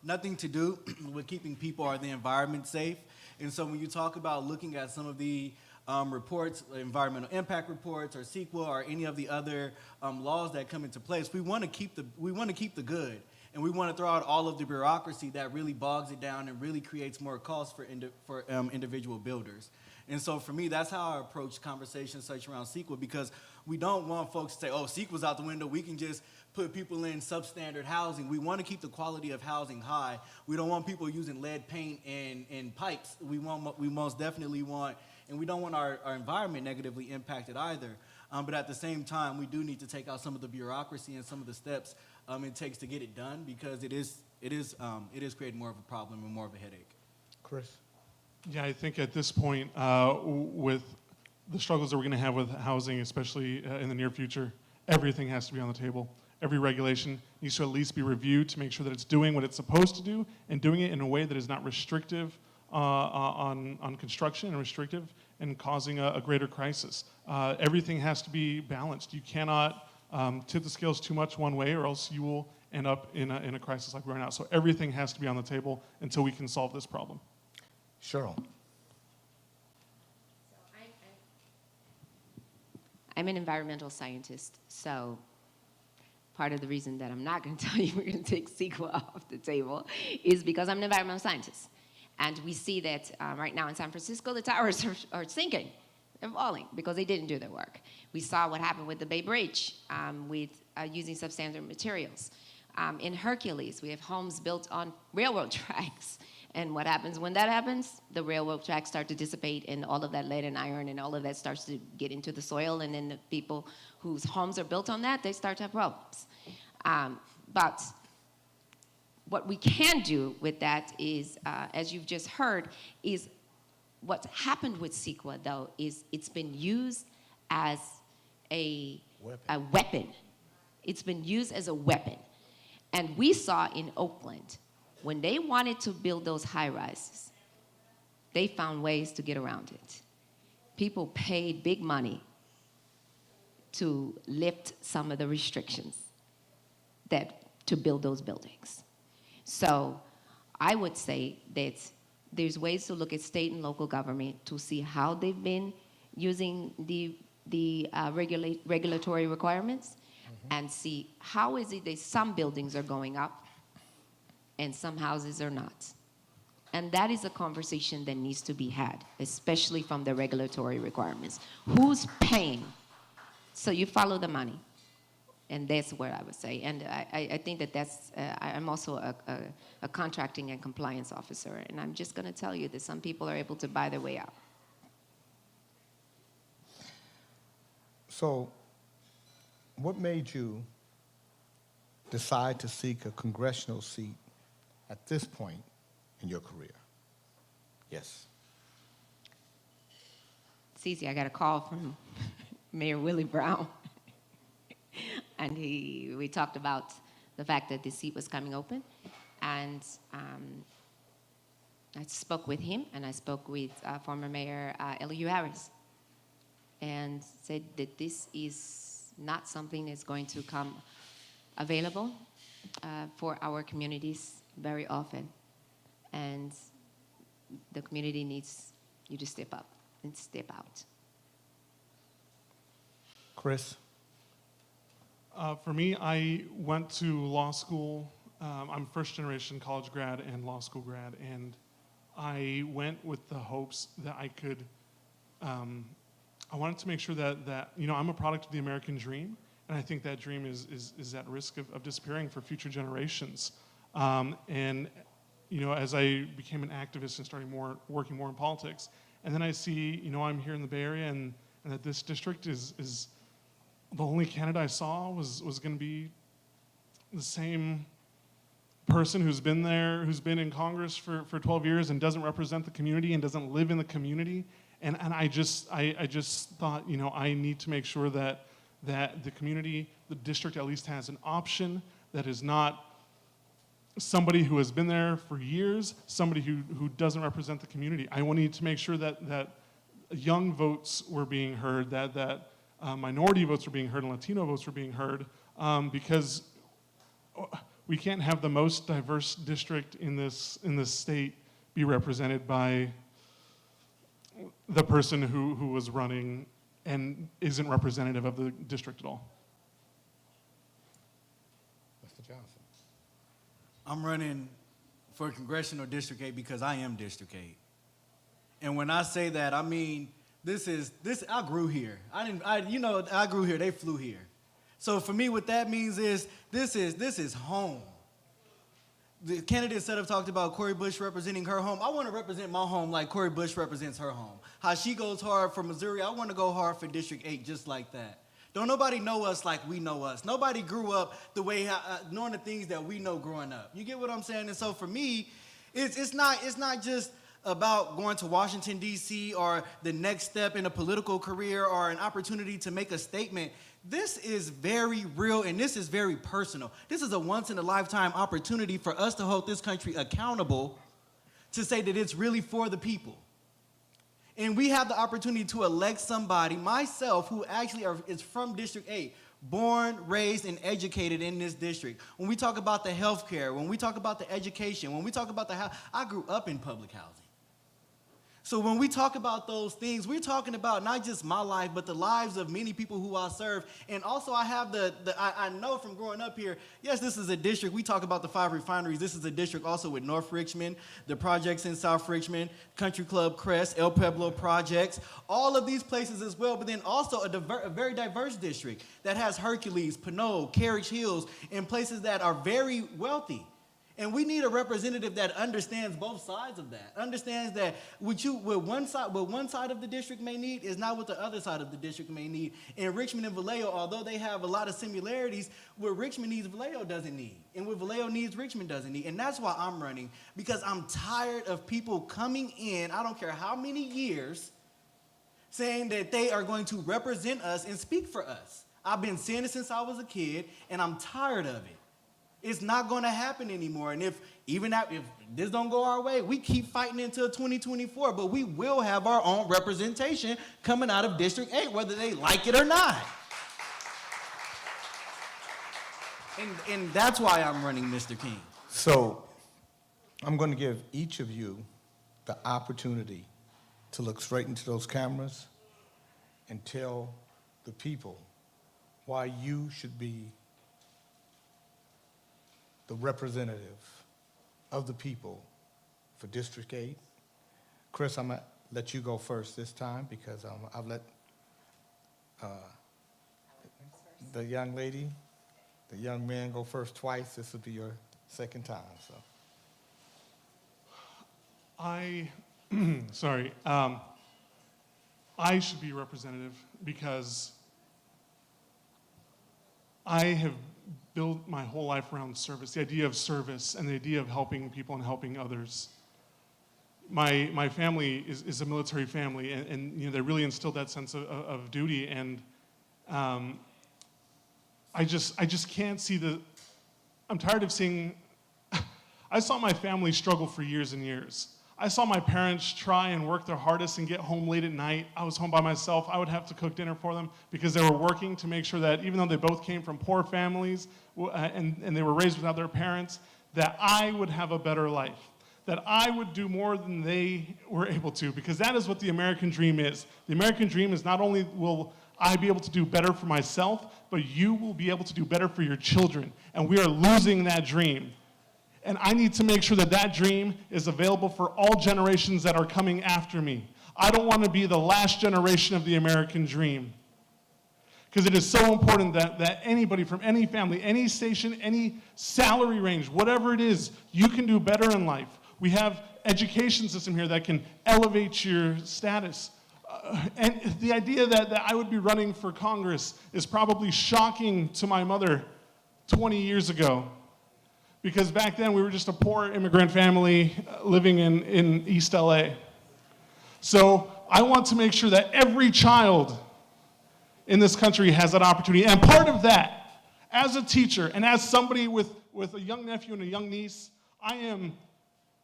nothing to do with keeping people or the environment safe. And so when you talk about looking at some of the reports, environmental impact reports, or CEQA, or any of the other laws that come into place, we want to keep the good, and we want to throw out all of the bureaucracy that really bogs it down and really creates more costs for individual builders. And so for me, that's how I approach conversations such around CEQA, because we don't want folks to say, oh, CEQA's out the window, we can just put people in substandard housing. We want to keep the quality of housing high. We don't want people using lead paint and pipes. We most definitely want, and we don't want our environment negatively impacted either. But at the same time, we do need to take out some of the bureaucracy and some of the steps it takes to get it done, because it is creating more of a problem and more of a headache. Chris? Yeah, I think at this point, with the struggles that we're going to have with housing, especially in the near future, everything has to be on the table. Every regulation needs to at least be reviewed to make sure that it's doing what it's supposed to do, and doing it in a way that is not restrictive on construction, and restrictive and causing a greater crisis. Everything has to be balanced. You cannot tip the scales too much one way, or else you will end up in a crisis like we're in now. So everything has to be on the table until we can solve this problem. Cheryl? I'm an environmental scientist, so part of the reason that I'm not going to tell you we're going to take CEQA off the table is because I'm an environmental scientist. And we see that right now in San Francisco, the towers are sinking. They're falling because they didn't do their work. We saw what happened with the Bay Bridge with using substandard materials. In Hercules, we have homes built on railroad tracks. And what happens when that happens? The railroad tracks start to dissipate, and all of that lead and iron and all of that starts to get into the soil, and then the people whose homes are built on that, they start to have problems. But what we can do with that is, as you've just heard, is what's happened with CEQA, though, is it's been used as a weapon. It's been used as a weapon. And we saw in Oakland, when they wanted to build those high-rises, they found ways to get around it. People paid big money to lift some of the restrictions to build those buildings. So I would say that there's ways to look at state and local government to see how they've been using the regulatory requirements, and see how is it that some buildings are going up and some houses are not. And that is a conversation that needs to be had, especially from the regulatory requirements. Who's paying? So you follow the money. And that's what I would say. And I think that's, I'm also a contracting and compliance officer, and I'm just gonna tell you that some people are able to buy their way out. So, what made you decide to seek a congressional seat at this point in your career? Yes. It's easy. I got a call from Mayor Willie Brown. And we talked about the fact that the seat was coming open. And I spoke with him, and I spoke with former Mayor Elihu Harris, and said that this is not something that's going to come available for our communities very often. And the community needs you to step up and step out. Chris? For me, I went to law school. I'm first generation college grad and law school grad, and I went with the hopes that I could, I wanted to make sure that I'm a product of the American dream, and I think that dream is at risk of disappearing for future generations. And as I became an activist and started working more in politics, and then I see, I'm here in the Bay Area, and that this district is the only candidate I saw was going to be the same person who's been there, who's been in Congress for 12 years and doesn't represent the community and doesn't live in the community. And I just thought, I need to make sure that the community, the district at least has an option that is not somebody who has been there for years, somebody who doesn't represent the community. I need to make sure that young votes were being heard, that minority votes were being heard, and Latino votes were being heard, because we can't have the most diverse district in this state be represented by the person who was running and isn't representative of the district at all. Mr. Johnson? I'm running for Congressional District 8 because I am District 8. And when I say that, I mean, I grew here. I grew here, they flew here. So for me, what that means is, this is home. The candidate instead of talked about Cori Bush representing her home. I want to represent my home like Cori Bush represents her home. How she goes hard for Missouri, I want to go hard for District 8 just like that. Don't nobody know us like we know us. Nobody grew up the way, knowing the things that we know growing up. You get what I'm saying? And so for me, it's not just about going to Washington, D.C., or the next step in a political career or an opportunity to make a statement. This is very real, and this is very personal. This is a once-in-a-lifetime opportunity for us to hold this country accountable to say that it's really for the people. And we have the opportunity to elect somebody, myself, who actually is from District 8, born, raised, and educated in this district. When we talk about the health care, when we talk about the education, when we talk about the house, I grew up in public housing. So when we talk about those things, we're talking about not just my life, but the lives of many people who I serve. And also I have I know from growing up here, yes, this is a district. We talk about the 5 refineries. This is a district also with North Richmond, the projects in South Richmond, Country Club Crest, El Pueblo projects, all of these places as well. But then also a very diverse district that has Hercules, Pinot, Carriage Hills, and places that are very wealthy. And we need a representative that understands both sides of that. Understands that what one side of the district may need is not what the other side of the district may need. And Richmond and Vallejo, although they have a lot of similarities, what Richmond needs, Vallejo doesn't need. And what Vallejo needs, Richmond doesn't need. And that's why I'm running, because I'm tired of people coming in, I don't care how many years, saying that they are going to represent us and speak for us. I've been saying it since I was a kid, and I'm tired of it. It's not going to happen anymore. And if this don't go our way, we keep fighting until 2024. But we will have our own representation coming out of District 8, whether they like it or not. And that's why I'm running, Mr. King. So I'm going to give each of you the opportunity to look straight into those cameras and tell the people why you should be the representative of the people for District 8. Chris, I'm going to let you go first this time because I've let the young lady, the young man go first twice. This will be your second time. So. I should be representative because I have built my whole life around service, the idea of service and the idea of helping people and helping others. My family is a military family, and they really instilled that sense of duty, and I just can't see I'm tired of seeing, I saw my family struggle for years and years. I saw my parents try and work their hardest and get home late at night. I was home by myself. I would have to cook dinner for them because they were working to make sure that even though they both came from poor families and they were raised without their parents, that I would have a better life, that I would do more than they were able to, because that is what the American dream is. The American dream is not only will I be able to do better for myself, but you will be able to do better for your children. And we are losing that dream. And I need to make sure that that dream is available for all generations that are coming after me. I don't want to be the last generation of the American dream. Because it is so important that anybody from any family, any station, any salary range, whatever it is, you can do better in life. We have education system here that can elevate your status. And the idea that I would be running for Congress is probably shocking to my mother 20 years ago. Because back then we were just a poor immigrant family living in East LA. So I want to make sure that every child in this country has that opportunity. And part of that, as a teacher and as somebody with a young nephew and a young niece, I am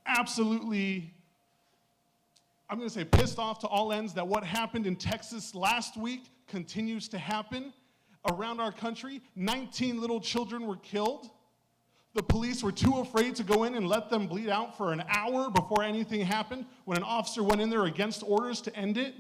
absolutely, I'm going to say pissed off to all ends that what happened in Texas last week continues to happen around our country. 19 little children were killed. The police were too afraid to go in and let them bleed out for an hour before anything happened when an officer went in there against orders to end it.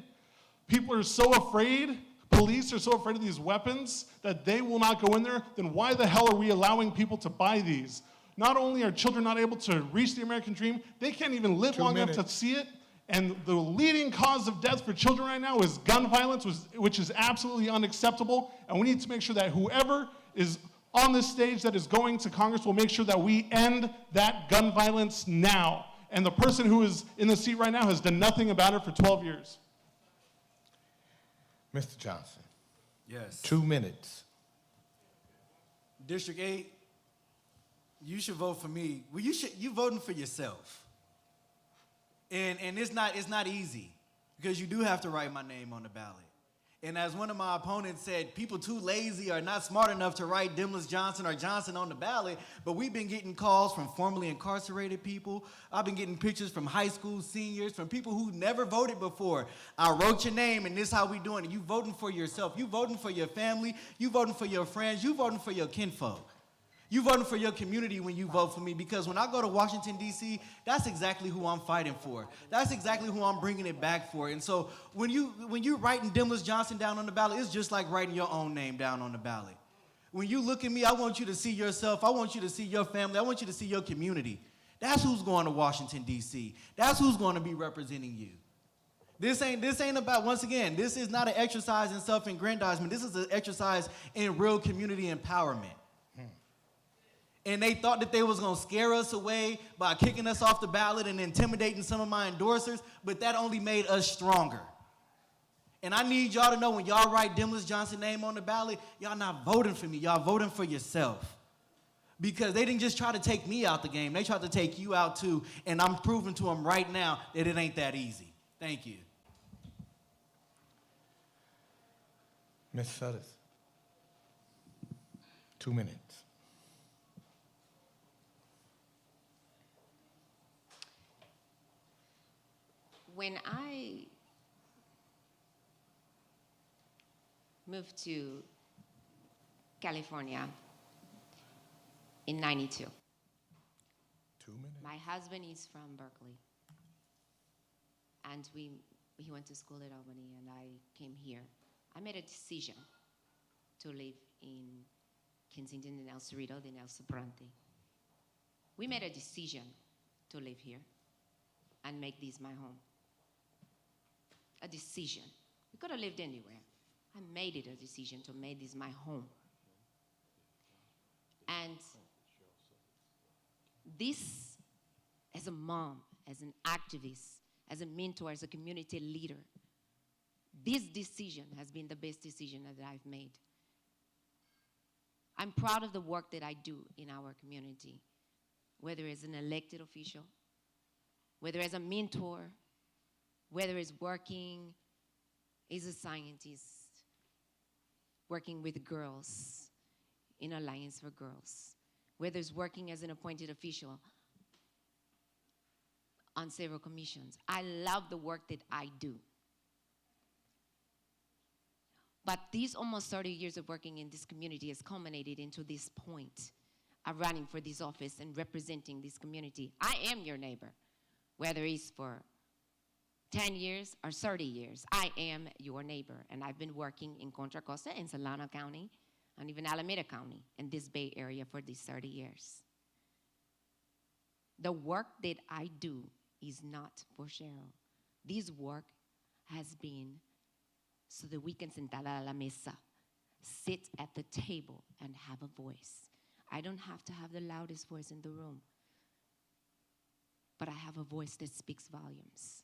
People are so afraid, police are so afraid of these weapons that they will not go in there. Then why the hell are we allowing people to buy these? Not only are children not able to reach the American dream, they can't even live long enough to see it. And the leading cause of death for children right now is gun violence, which is absolutely unacceptable. And we need to make sure that whoever is on this stage that is going to Congress will make sure that we end that gun violence now. And the person who is in the seat right now has done nothing about it for 12 years. Mr. Johnson, Yes. 2 minutes. District 8, you should vote for me. Well, you voting for yourself. And it's not easy because you do have to write my name on the ballot. And as one of my opponents said, people too lazy or not smart enough to write Demlis Johnson or Johnson on the ballot, but we've been getting calls from formerly incarcerated people. I've been getting pictures from high school seniors, from people who never voted before. I wrote your name and this is how we doing it. You voting for yourself. You voting for your family. You voting for your friends. You voting for your kinfolk. You voting for your community when you vote for me, because when I go to Washington, D.C., that's exactly who I'm fighting for. That's exactly who I'm bringing it back for. And so when you writing Demlis Johnson down on the ballot, it's just like writing your own name down on the ballot. When you look at me, I want you to see yourself. I want you to see your family. I want you to see your community. That's who's going to Washington, D.C. That's who's going to be representing you. This ain't about, once again, this is not an exercise in self-aggrandizement. This is an exercise in real community empowerment. And they thought that they was going to scare us away by kicking us off the ballot and intimidating some of my endorsers, but that only made us stronger. And I need y'all to know, when y'all write Demlis Johnson's name on the ballot, y'all not voting for me, y'all voting for yourself. Because they didn't just try to take me out the game, they tried to take you out too, and I'm proving to them right now that it ain't that easy. Thank you. Ms. Suddit, 2 minutes. When I moved to California in '92, 2 minutes. my husband is from Berkeley, and he went to school at Albany, and I came here. I made a decision to live in Kensington and El Cerrito, then El Sobrante. We made a decision to live here and make this my home. A decision. We could have lived anywhere. I made it a decision to make this my home. And this, as a mom, as an activist, as a mentor, as a community leader, this decision has been the best decision that I've made. I'm proud of the work that I do in our community, whether as an elected official, whether as a mentor, whether it's working as a scientist, working with girls in Alliance for Girls, whether it's working as an appointed official. on several commissions. I love the work that I do. But these almost 30 years of working in this community has culminated into this point of running for this office and representing this community. I am your neighbor, whether it's for 10 years or 30 years. I am your neighbor, and I've been working in Contra Costa, in Solano County, and even Alameda County, in this Bay Area for these 30 years. The work that I do is not for Cheryl. This work has been so that we can sentar a la mesa, sit at the table and have a voice. I don't have to have the loudest voice in the room, but I have a voice that speaks volumes.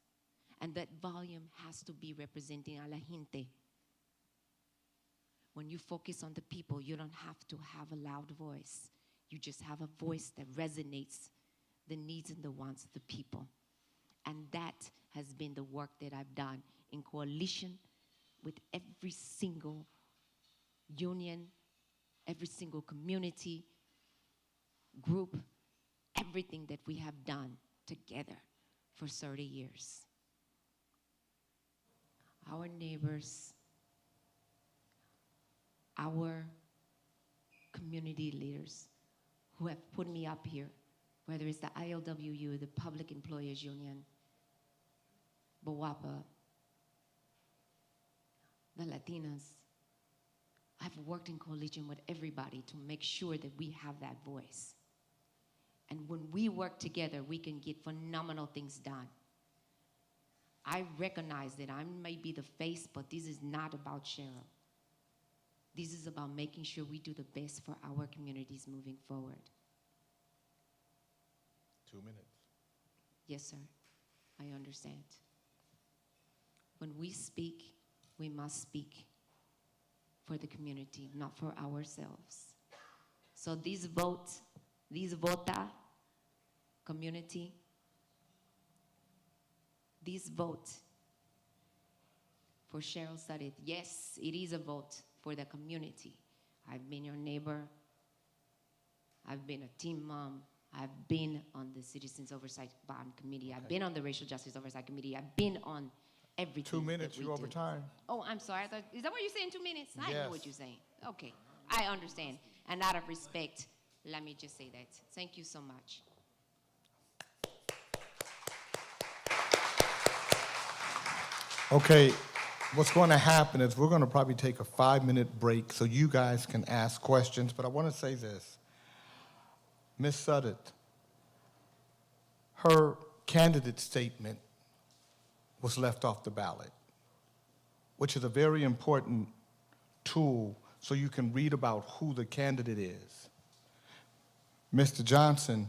And that volume has to be representing a la gente. When you focus on the people, you don't have to have a loud voice. You just have a voice that resonates the needs and the wants of the people. And that has been the work that I've done in coalition with every single union, every single community, group, everything that we have done together for 30 years. Our neighbors, our community leaders who have put me up here, whether it's the ILWU, the Public Employers Union, BAWAPA, the Latinas. I've worked in coalition with everybody to make sure that we have that voice. And when we work together, we can get phenomenal things done. I recognize that I may be the face, but this is not about Cheryl. This is about making sure we do the best for our communities moving forward. 2 minutes. Yes, sir. I understand. When we speak, we must speak for the community, not for ourselves. So this vote, this vota community, this vote for Cheryl Suddit, yes, it is a vote for the community. I've been your neighbor. I've been a team mom. I've been on the Citizens Oversight Bond Committee. I've been on the Racial Justice Oversight Committee. I've been on everything. 2 minutes, you're over do. time. Oh, I'm sorry. Is that what you're saying, 2 minutes? I know Yes. what you're saying. Okay, I understand. And out of respect, let me just say that. Thank you so much. Okay, what's going to happen is we're going to probably take a 5-minute break so you guys can ask questions. But I want to say this. Ms. Suddit, her candidate statement was left off the ballot, which is a very important tool so you can read about who the candidate is. Mr. Johnson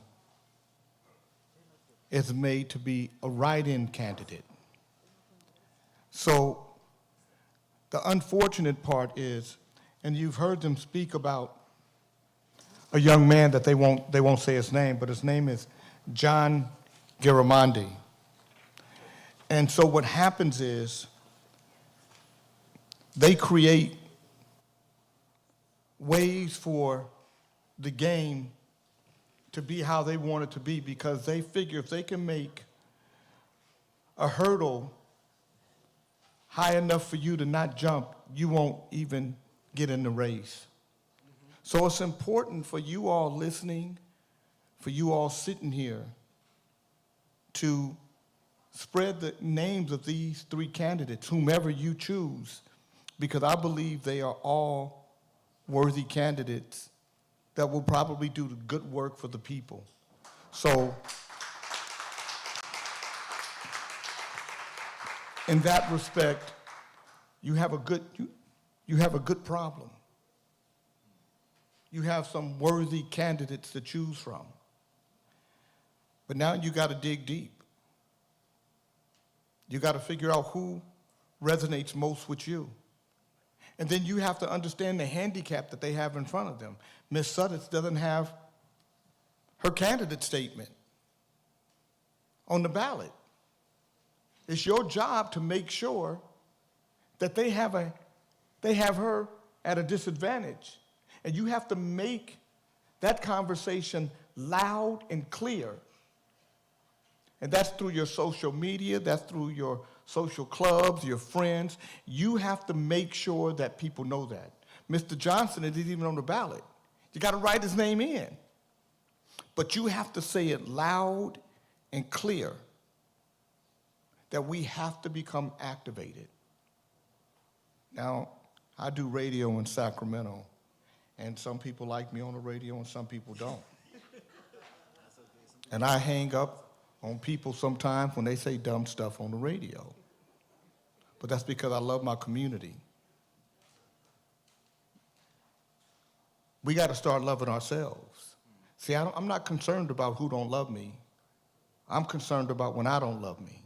is made to be a write-in candidate. So the unfortunate part is, and you've heard them speak about a young man that they won't say his name, but his name is John Garamandi. And so what happens is they create ways for the game to be how they want it to be because they figure if they can make a hurdle high enough for you to not jump, you won't even get in the race. So it's important for you all listening, for you all sitting here, to spread the names of these 3 candidates, whomever you choose, because I believe they are all worthy candidates that will probably do the good work for the people. So in that respect, you have a good problem. You have some worthy candidates to choose from. But now you got to dig deep. You got to figure out who resonates most with you. And then you have to understand the handicap that they have in front of them. Ms. Suddit doesn't have her candidate statement on the ballot. It's your job to make sure that they have her at a disadvantage. And you have to make that conversation loud and clear And that's through your social media, that's through your social clubs, your friends. You have to make sure that people know that. Mr. Johnson isn't even on the ballot. You got to write his name in. But you have to say it loud and clear that we have to become activated. Now, I do radio in Sacramento, and some people like me on the radio and some people don't. And I hang up on people sometimes when they say dumb stuff on the radio. But that's because I love my community. We got to start loving ourselves. See, I'm not concerned about who don't love me. I'm concerned about when I don't love me.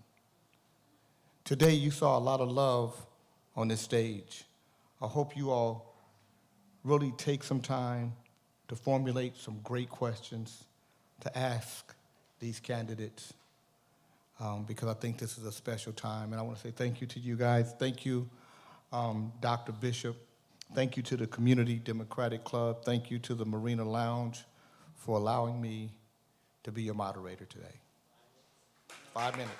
Today, you saw a lot of love on this stage. I hope you all really take some time to formulate some great questions to ask these candidates, because I think this is a special time. And I want to say thank you to you guys. Thank you, Dr. Bishop. Thank you to the Community Democratic Club. Thank you to the Marina Lounge for allowing me to be your moderator today. 5 minutes.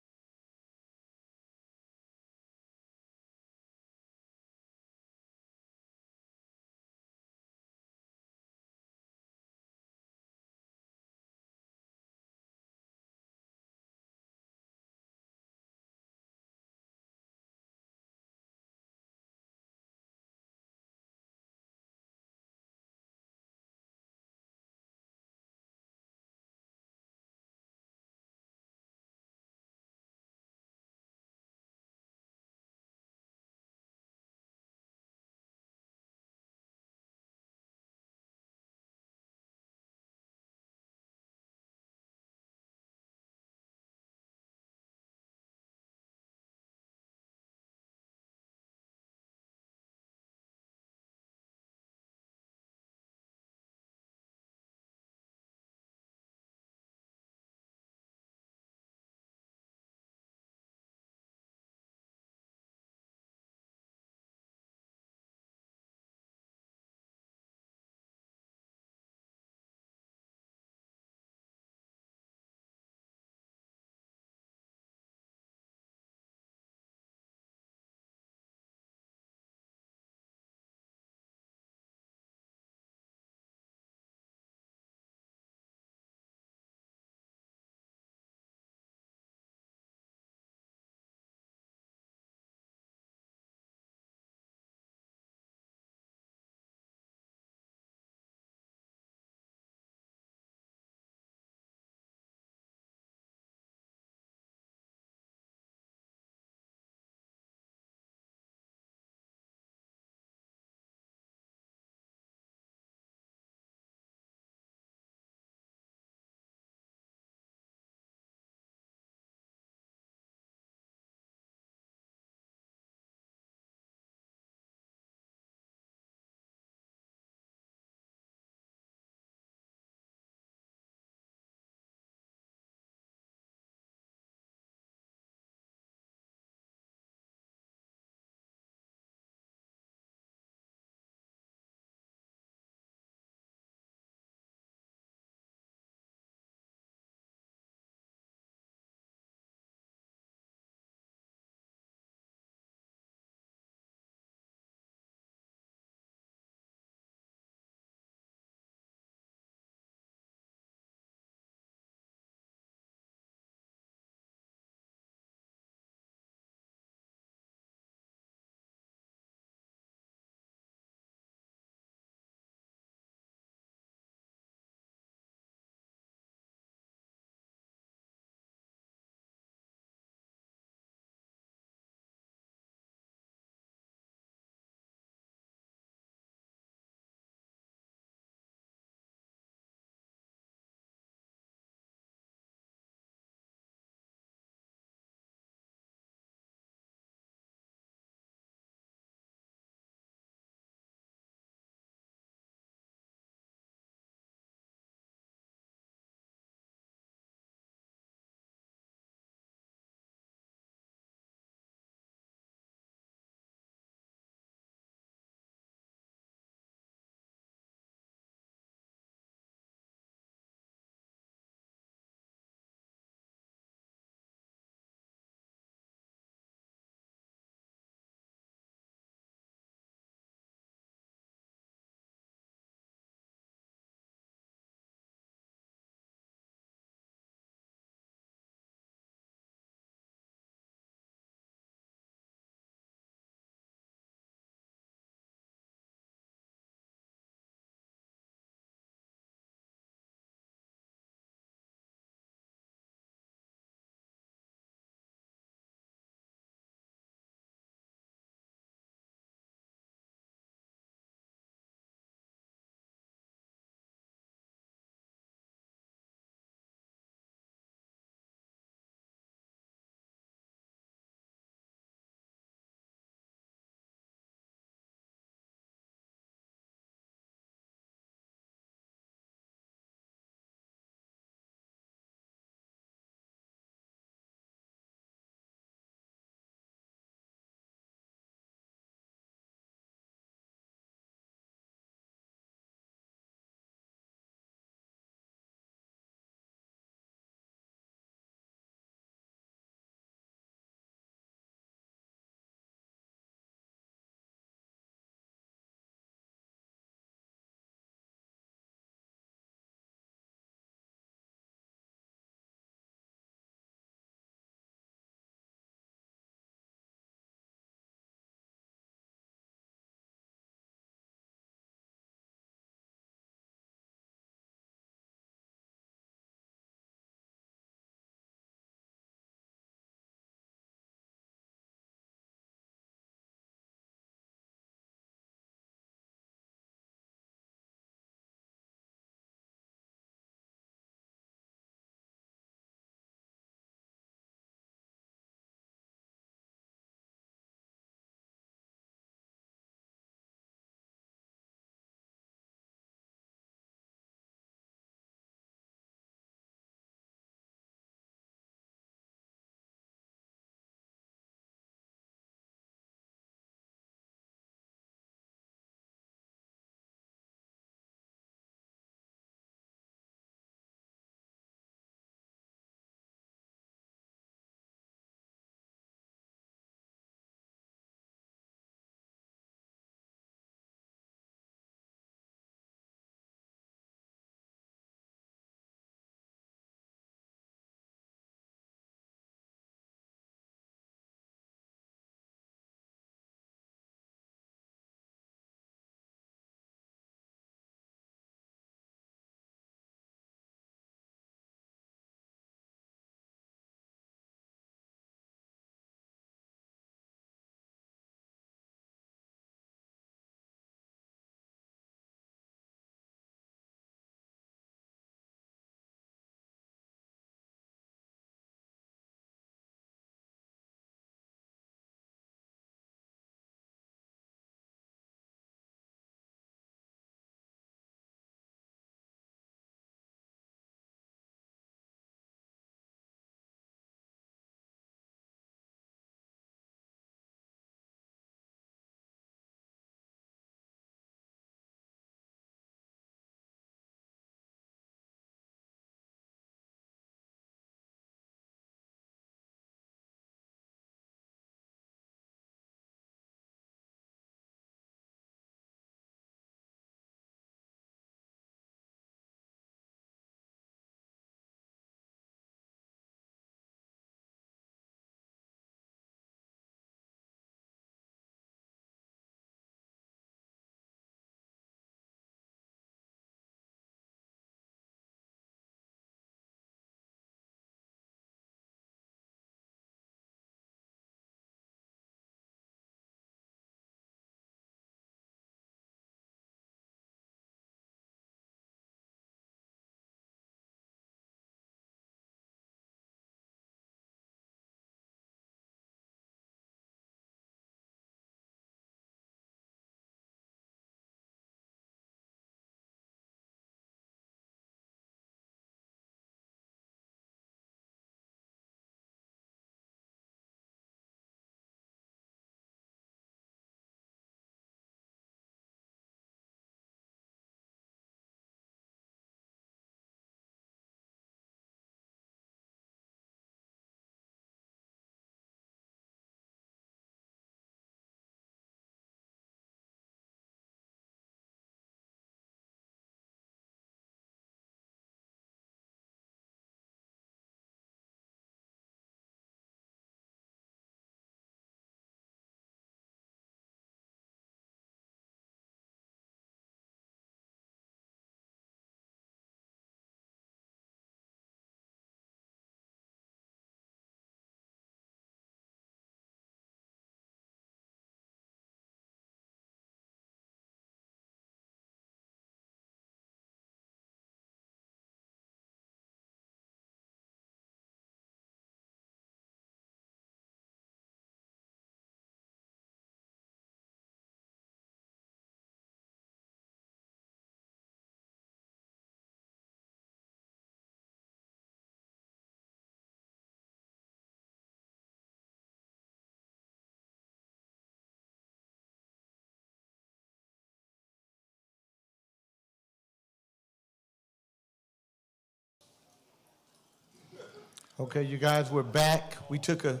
Okay, you guys, we're back. We took a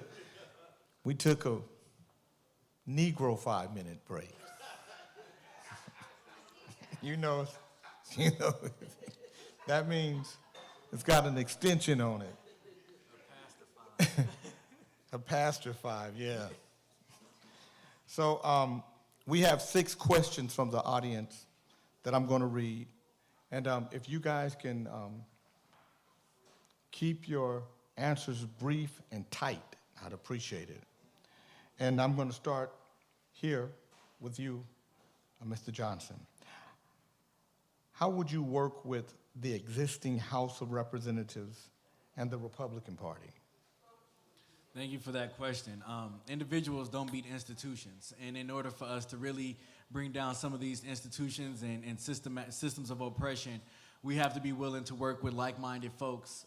Negro 5-minute break. you know, that means it's got an extension on it. A pastor 5, yeah. So we have 6 questions from the audience that I'm going to read. And if you guys can keep your answers brief and tight, I'd appreciate it. And I'm going to start here with you, Mr. Johnson. How would you work with the existing House of Representatives and the Republican Party? Thank you for that question. Individuals don't beat institutions, and in order for us to really bring down some of these institutions and systems of oppression, we have to be willing to work with like-minded folks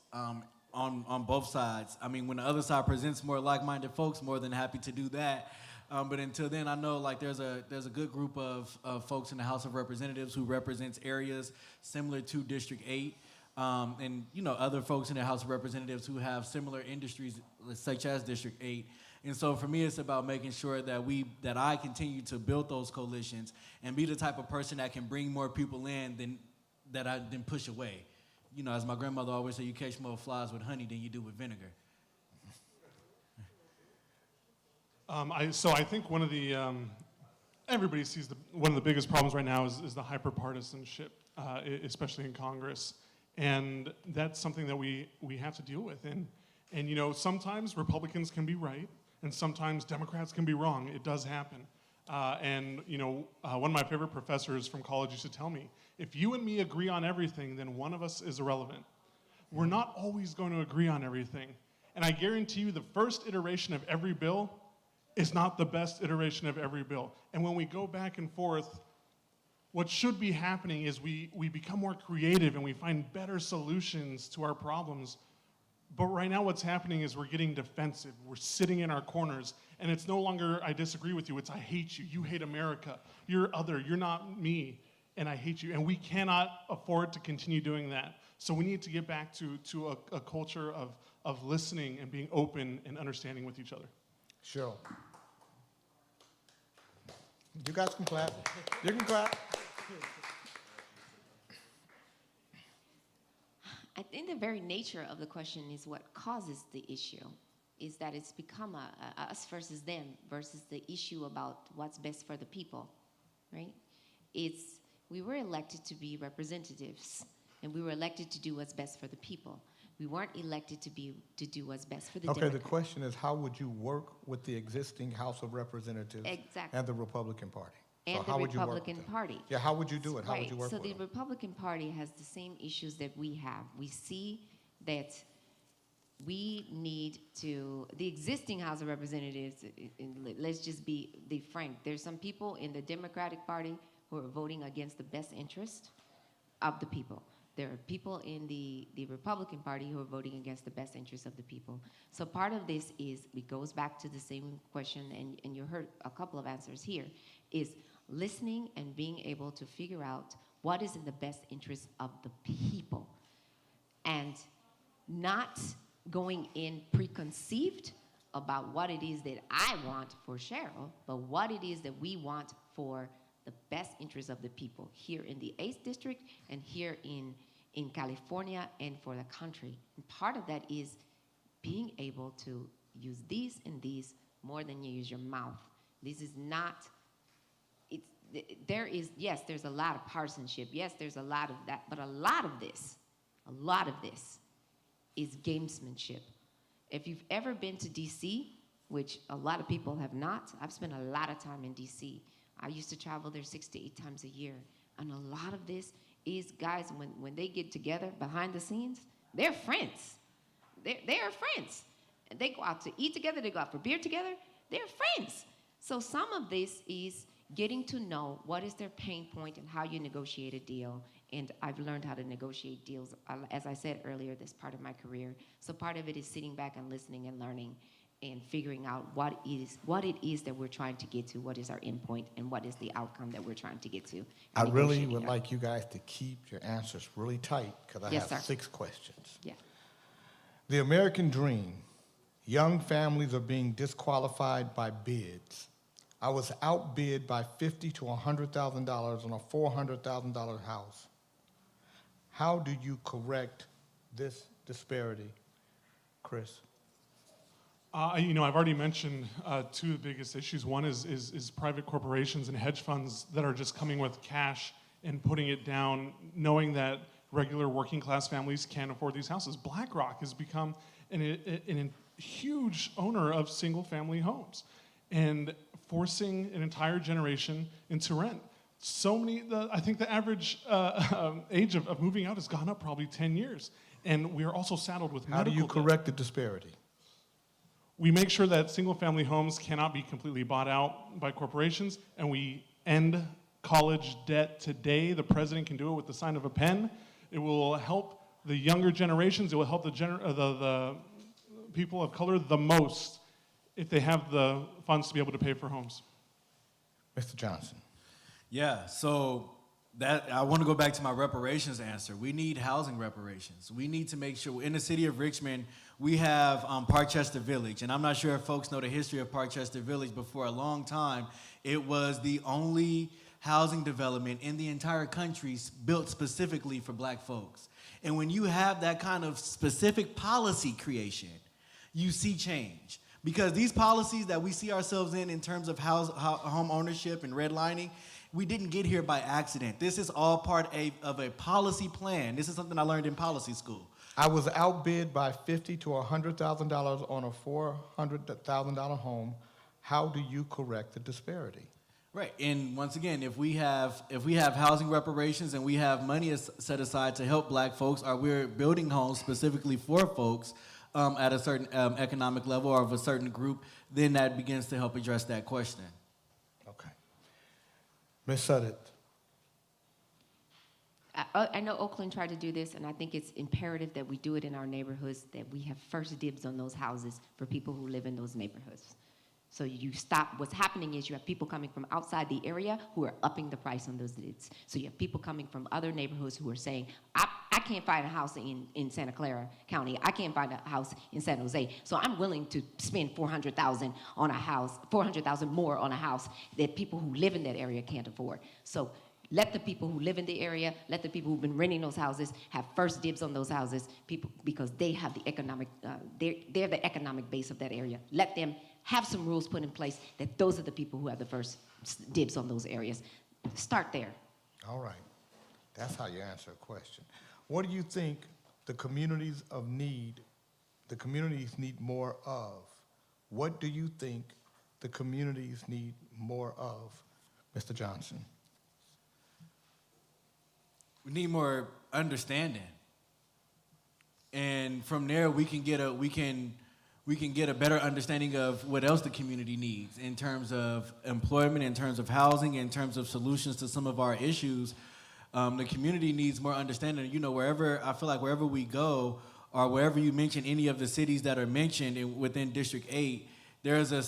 on both sides. I mean, when the other side presents more like-minded folks, more than happy to do that. But until then, I know like there's a good group of folks in the House of Representatives who represents areas similar to District 8. And other folks in the House of Representatives who have similar industries such as District 8. And so for me, it's about making sure that I continue to build those coalitions and be the type of person that can bring more people in than push away. As my grandmother always said, you catch more flies with honey than you do with vinegar. So I think one of the, everybody sees one of the biggest problems right now is the hyperpartisanship, especially in Congress. And that's something that we have to deal with. And sometimes Republicans can be right, and sometimes Democrats can be wrong. It does happen. One of my favorite professors from college used to tell me, if you and me agree on everything, then one of us is irrelevant. We're not always going to agree on everything. And I guarantee you the first iteration of every bill is not the best iteration of every bill. And when we go back and forth, what should be happening is we become more creative and we find better solutions to our problems. But right now what's happening is we're getting defensive. We're sitting in our corners. And it's no longer, I disagree with you. It's, I hate you. You hate America. You're other. You're not me. And I hate you. And we cannot afford to continue doing that. So we need to get back to a culture of listening and being open and understanding with each other. Cheryl. You guys can clap. You can clap. I think the very nature of the question is what causes the issue, is that it's become a us versus them versus the issue about what's best for the people, right? We were elected to be representatives, and we were elected to do what's best for the people. We weren't elected to do what's best for the Okay, Democrats. the question is, how would you work with the existing House of Representatives Exactly. and the Republican Party? And So the how would you work with Republican them? Party. Yeah, how would you do it? How would Right. you work So with the them? Republican Party has the same issues that we have. We see that we need to, the existing House of Representatives, let's just be frank, there's some people in the Democratic Party who are voting against the best interest of the people. There are people in the Republican Party who are voting against the best interest of the people. So part of this it goes back to the same question, and you heard a couple of answers here, is listening and being able to figure out what is in the best interest of the people. And not going in preconceived about what it is that I want for Cheryl, but what it is that we want for the best interest of the people here in the 8th District and here in California and for the country. And part of that is being able to use these and these more than you use your mouth. This is not, yes, there's a lot of partisanship. Yes, there's a lot of that, but a lot of this is gamesmanship. If you've ever been to DC, which a lot of people have not, I've spent a lot of time in DC. I used to travel there 6 to 8 times a year. And a lot of this is guys, when they get together behind the scenes, they're friends. They are friends. And they go out to eat together, they go out for beer together, they're friends. So some of this is getting to know what is their pain point and how you negotiate a deal. And I've learned how to negotiate deals. As I said earlier, this part of my career. So part of it is sitting back and listening and learning and figuring out what it is that we're trying to get to, what is our end point, and what is the outcome that we're trying to get to. I really Negotiating would our- like you guys to keep your answers really tight because I Yes, have sir. 6 questions. Yeah. The American dream. Young families are being disqualified by bids. I was outbid by $50,000 to $100,000 on a $400,000 house. How do you correct this disparity, Chris? I've already mentioned two of the biggest issues. One is private corporations and hedge funds that are just coming with cash and putting it down, knowing that regular working class families can't afford these houses. BlackRock has become a huge owner of single family homes and forcing an entire generation into rent. I think the average age of moving out has gone up probably 10 years. And we are also saddled with medical How do you debt. correct the disparity? We make sure that single-family homes cannot be completely bought out by corporations, and we end college debt today. The president can do it with the sign of a pen. It will help the younger generations. It will help the people of color the most if they have the funds to be able to pay for homes. Mr. Johnson. Yeah, so that I want to go back to my reparations answer. We need housing reparations. We need to make sure in the city of Richmond, we have Parkchester Village. And I'm not sure if folks know the history of Parkchester Village, but for a long time, it was the only housing development in the entire country built specifically for black folks. And when you have that kind of specific policy creation, you see change. Because these policies that we see ourselves in terms of home ownership and redlining, we didn't get here by accident. This is all part of a policy plan. This is something I learned in policy school. I was outbid by $50,000 to $100,000 on a $400,000 home. How do you correct the disparity? Right, and once again, if we have housing reparations and we have money set aside to help black folks, or we're building homes specifically for folks at a certain economic level or of a certain group, then that begins to help address that question. Okay. Ms. Suddit. I know Oakland tried to do this, and I think it's imperative that we do it in our neighborhoods, that we have first dibs on those houses for people who live in those neighborhoods. So you stop, what's happening is you have people coming from outside the area who are upping the price on those bids. So you have people coming from other neighborhoods who are saying, I can't find a house in Santa Clara County. I can't find a house in San Jose. So I'm willing to spend $400,000 on a house, $400,000 more on a house that people who live in that area can't afford. So let the people who live in the area, let the people who've been renting those houses have first dibs on those houses, because they have the economic, they're the economic base of that area. Let them have some rules put in place that those are the people who have the first dibs on those areas. Start there. All right. That's how you answer a question. What do you think the communities need more of? What do you think the communities need more of, Mr. Johnson? We need more understanding, and from there we can get a better understanding of what else the community needs in terms of employment, in terms of housing, in terms of solutions to some of our issues. The community needs more understanding. You know, wherever we go, or wherever you mention any of the cities that are mentioned within District 8, there's a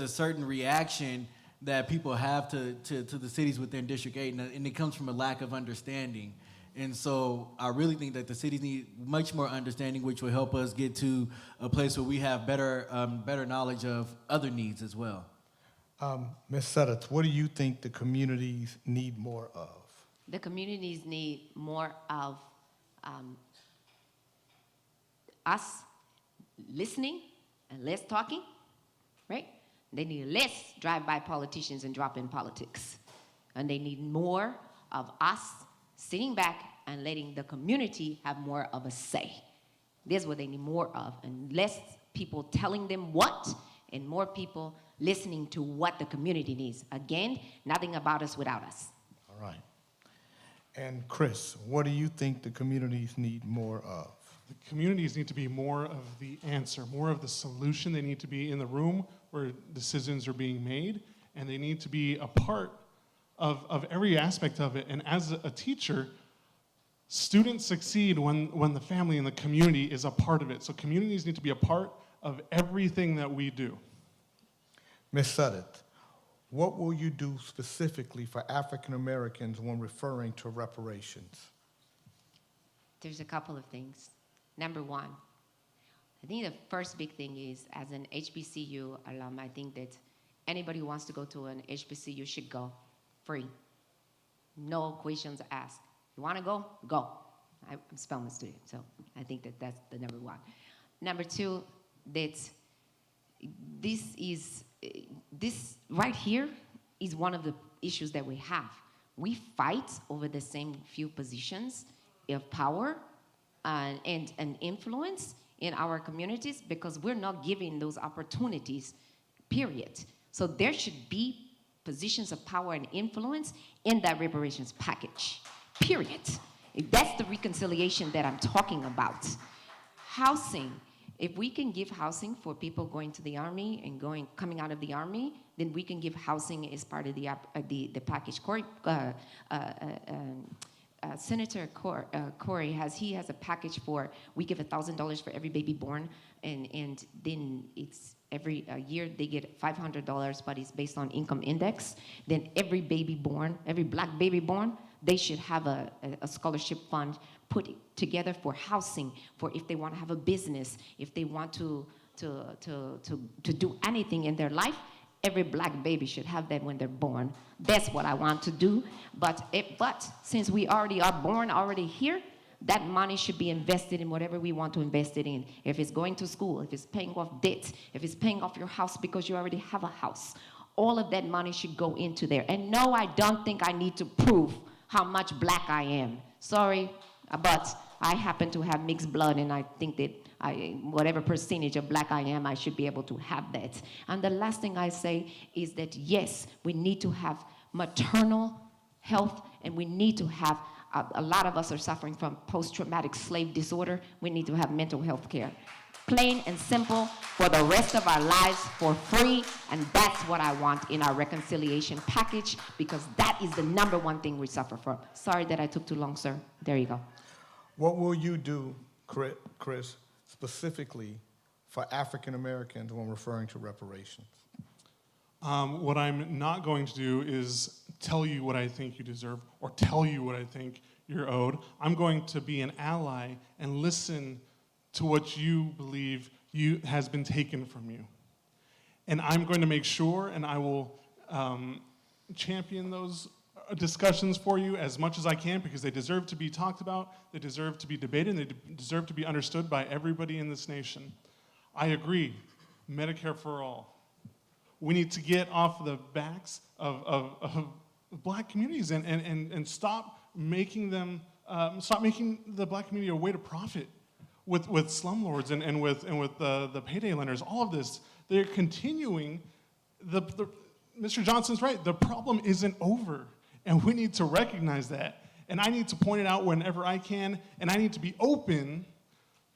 certain reaction that people have to the cities within District 8, and it comes from a lack of understanding. And so I really think that the cities need much more understanding, which will help us get to a place where we have better knowledge of other needs as well. Ms. Suddit, what do you think the communities need more of? The communities need more of us listening and less talking, right? They need less drive-by politicians and drop-in politics. And they need more of us sitting back and letting the community have more of a say. This is what they need more of, and less people telling them what, and more people listening to what the community needs. Again, nothing about us without us. All right. And Chris, what do you think the communities need more of? The communities need to be more of the answer, more of the solution. They need to be in the room where decisions are being made, and they need to be a part of every aspect of it. And as a teacher, students succeed when the family and the community is a part of it. So communities need to be a part of everything that we do. Ms. Suddit, what will you do specifically for African Americans when referring to reparations? There's a couple of things. Number one, I think the first big thing is, as an HBCU alum, I think that anybody who wants to go to an HBCU should go free. No questions asked. You want to go? Go. I'm a Spelman student, so I think that that's the number one. Number two, that this right here is one of the issues that we have. We fight over the same few positions of power and influence in our communities because we're not giving those opportunities, period. So there should be positions of power and influence in that reparations package, period. That's the reconciliation that I'm talking about. Housing, if we can give housing for people going to the Army and coming out of the Army, then we can give housing as part of the package. Senator Corey has a package for, we give $1,000 for every baby born, and then it's every year they get $500, but it's based on income index. Then every baby born, every black baby born, they should have a scholarship fund put together for housing, for if they want to have a business, if they want to do anything in their life. Every black baby should have that when they're born. That's what I want to do. But since we already are born already here, that money should be invested in whatever we want to invest it in. If it's going to school, if it's paying off debt, if it's paying off your house because you already have a house, all of that money should go into there. And no, I don't think I need to prove how much black I am. Sorry, but I happen to have mixed blood, and I think that whatever percentage of black I am, I should be able to have that. And the last thing I say is that, yes, we need to have maternal health, and we need to have, a lot of us are suffering from post-traumatic slave disorder. We need to have mental health care. Plain and simple, for the rest of our lives, for free, and that's what I want in our reconciliation package, because that is the number one thing we suffer from. Sorry that I took too long, sir. There you go. What will you do, Chris, specifically for African Americans when referring to reparations? What I'm not going to do is tell you what I think you deserve or tell you what I think you're owed. I'm going to be an ally and listen to what you believe has been taken from you. And I'm going to make sure, and I will champion those discussions for you as much as I can, because they deserve to be talked about, they deserve to be debated, and they deserve to be understood by everybody in this nation. I agree, Medicare for all. We need to get off the backs of black communities and stop making the black community a way to profit with slumlords and with the payday lenders. All of this, they're continuing. Mr. Johnson's right, the problem isn't over. And we need to recognize that. And I need to point it out whenever I can, and I need to be open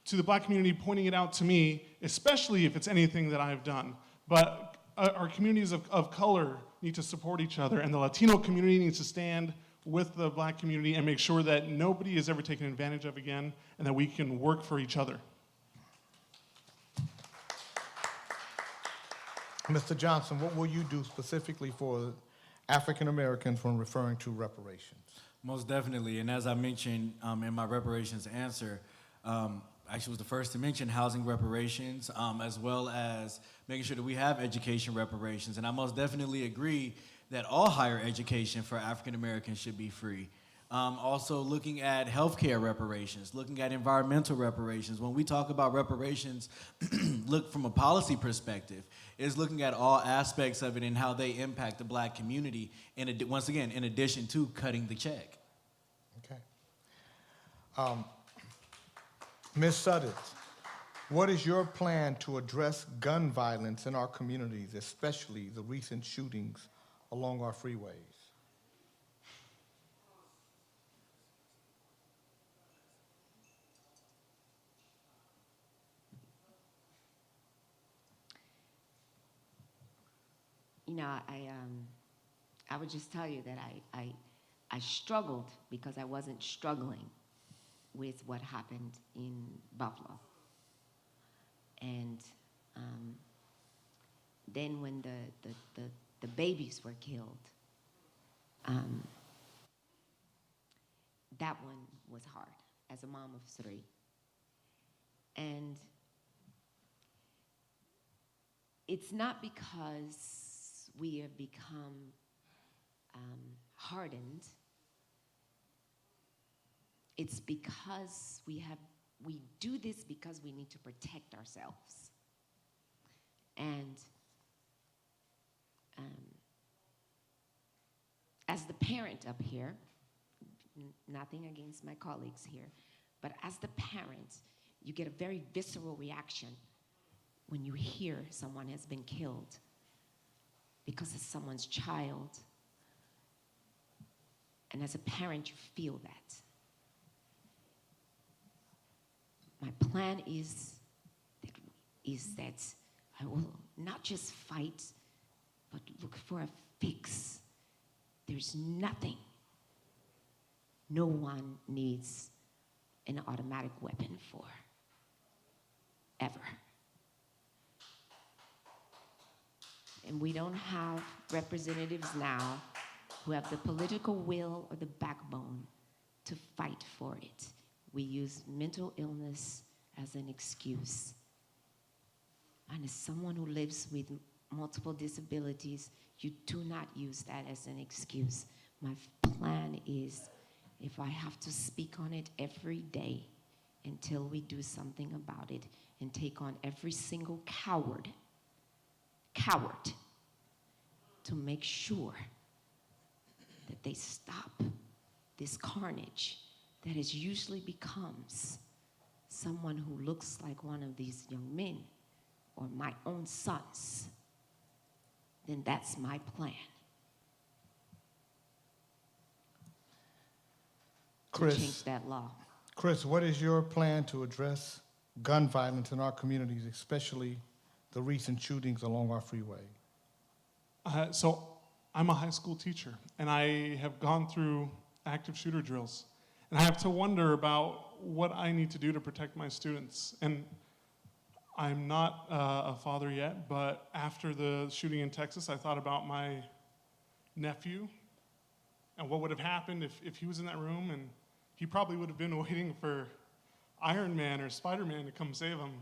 to the black community pointing it out to me, especially if it's anything that I've done. But our communities of color need to support each other, and the Latino community needs to stand with the black community and make sure that nobody is ever taken advantage of again, and that we can work for each other. Mr. Johnson, what will you do specifically for African Americans when referring to reparations? Most definitely, and as I mentioned in my reparations answer, actually was the first to mention housing reparations, as well as making sure that we have education reparations. And I most definitely agree that all higher education for African Americans should be free. Also looking at healthcare reparations, looking at environmental reparations. When we talk about reparations, look from a policy perspective, is looking at all aspects of it and how they impact the black community, once again, in addition to cutting the check. Okay. Ms. Suddit, what is your plan to address gun violence in our communities, especially the recent shootings along our freeways? You know, I would just tell you that I struggled because I wasn't struggling with what happened in Buffalo. And then when the babies were killed, that one was hard as a mom of 3. And it's not because we have become hardened. It's because we do this because we need to protect ourselves. And as the parent up here, nothing against my colleagues here, but as the parent, you get a very visceral reaction when you hear someone has been killed because it's someone's child. And as a parent, you feel that. My plan is that I will not just fight, but look for a fix. There's nothing no one needs an automatic weapon for, ever. And we don't have representatives now who have the political will or the backbone to fight for it. We use mental illness as an excuse. And as someone who lives with multiple disabilities, you do not use that as an excuse. My plan is, if I have to speak on it every day until we do something about it and take on every single coward to make sure that they stop this carnage that is usually becomes someone who looks like one of these young men or my own sons, then that's my plan. To change that law. Chris, what is your plan to address gun violence in our communities, especially the recent shootings along our freeway? So I'm a high school teacher, and I have gone through active shooter drills. And I have to wonder about what I need to do to protect my students. And I'm not a father yet, but after the shooting in Texas, I thought about my nephew and what would have happened if he was in that room, and he probably would have been waiting for Iron Man or Spider-Man to come save him.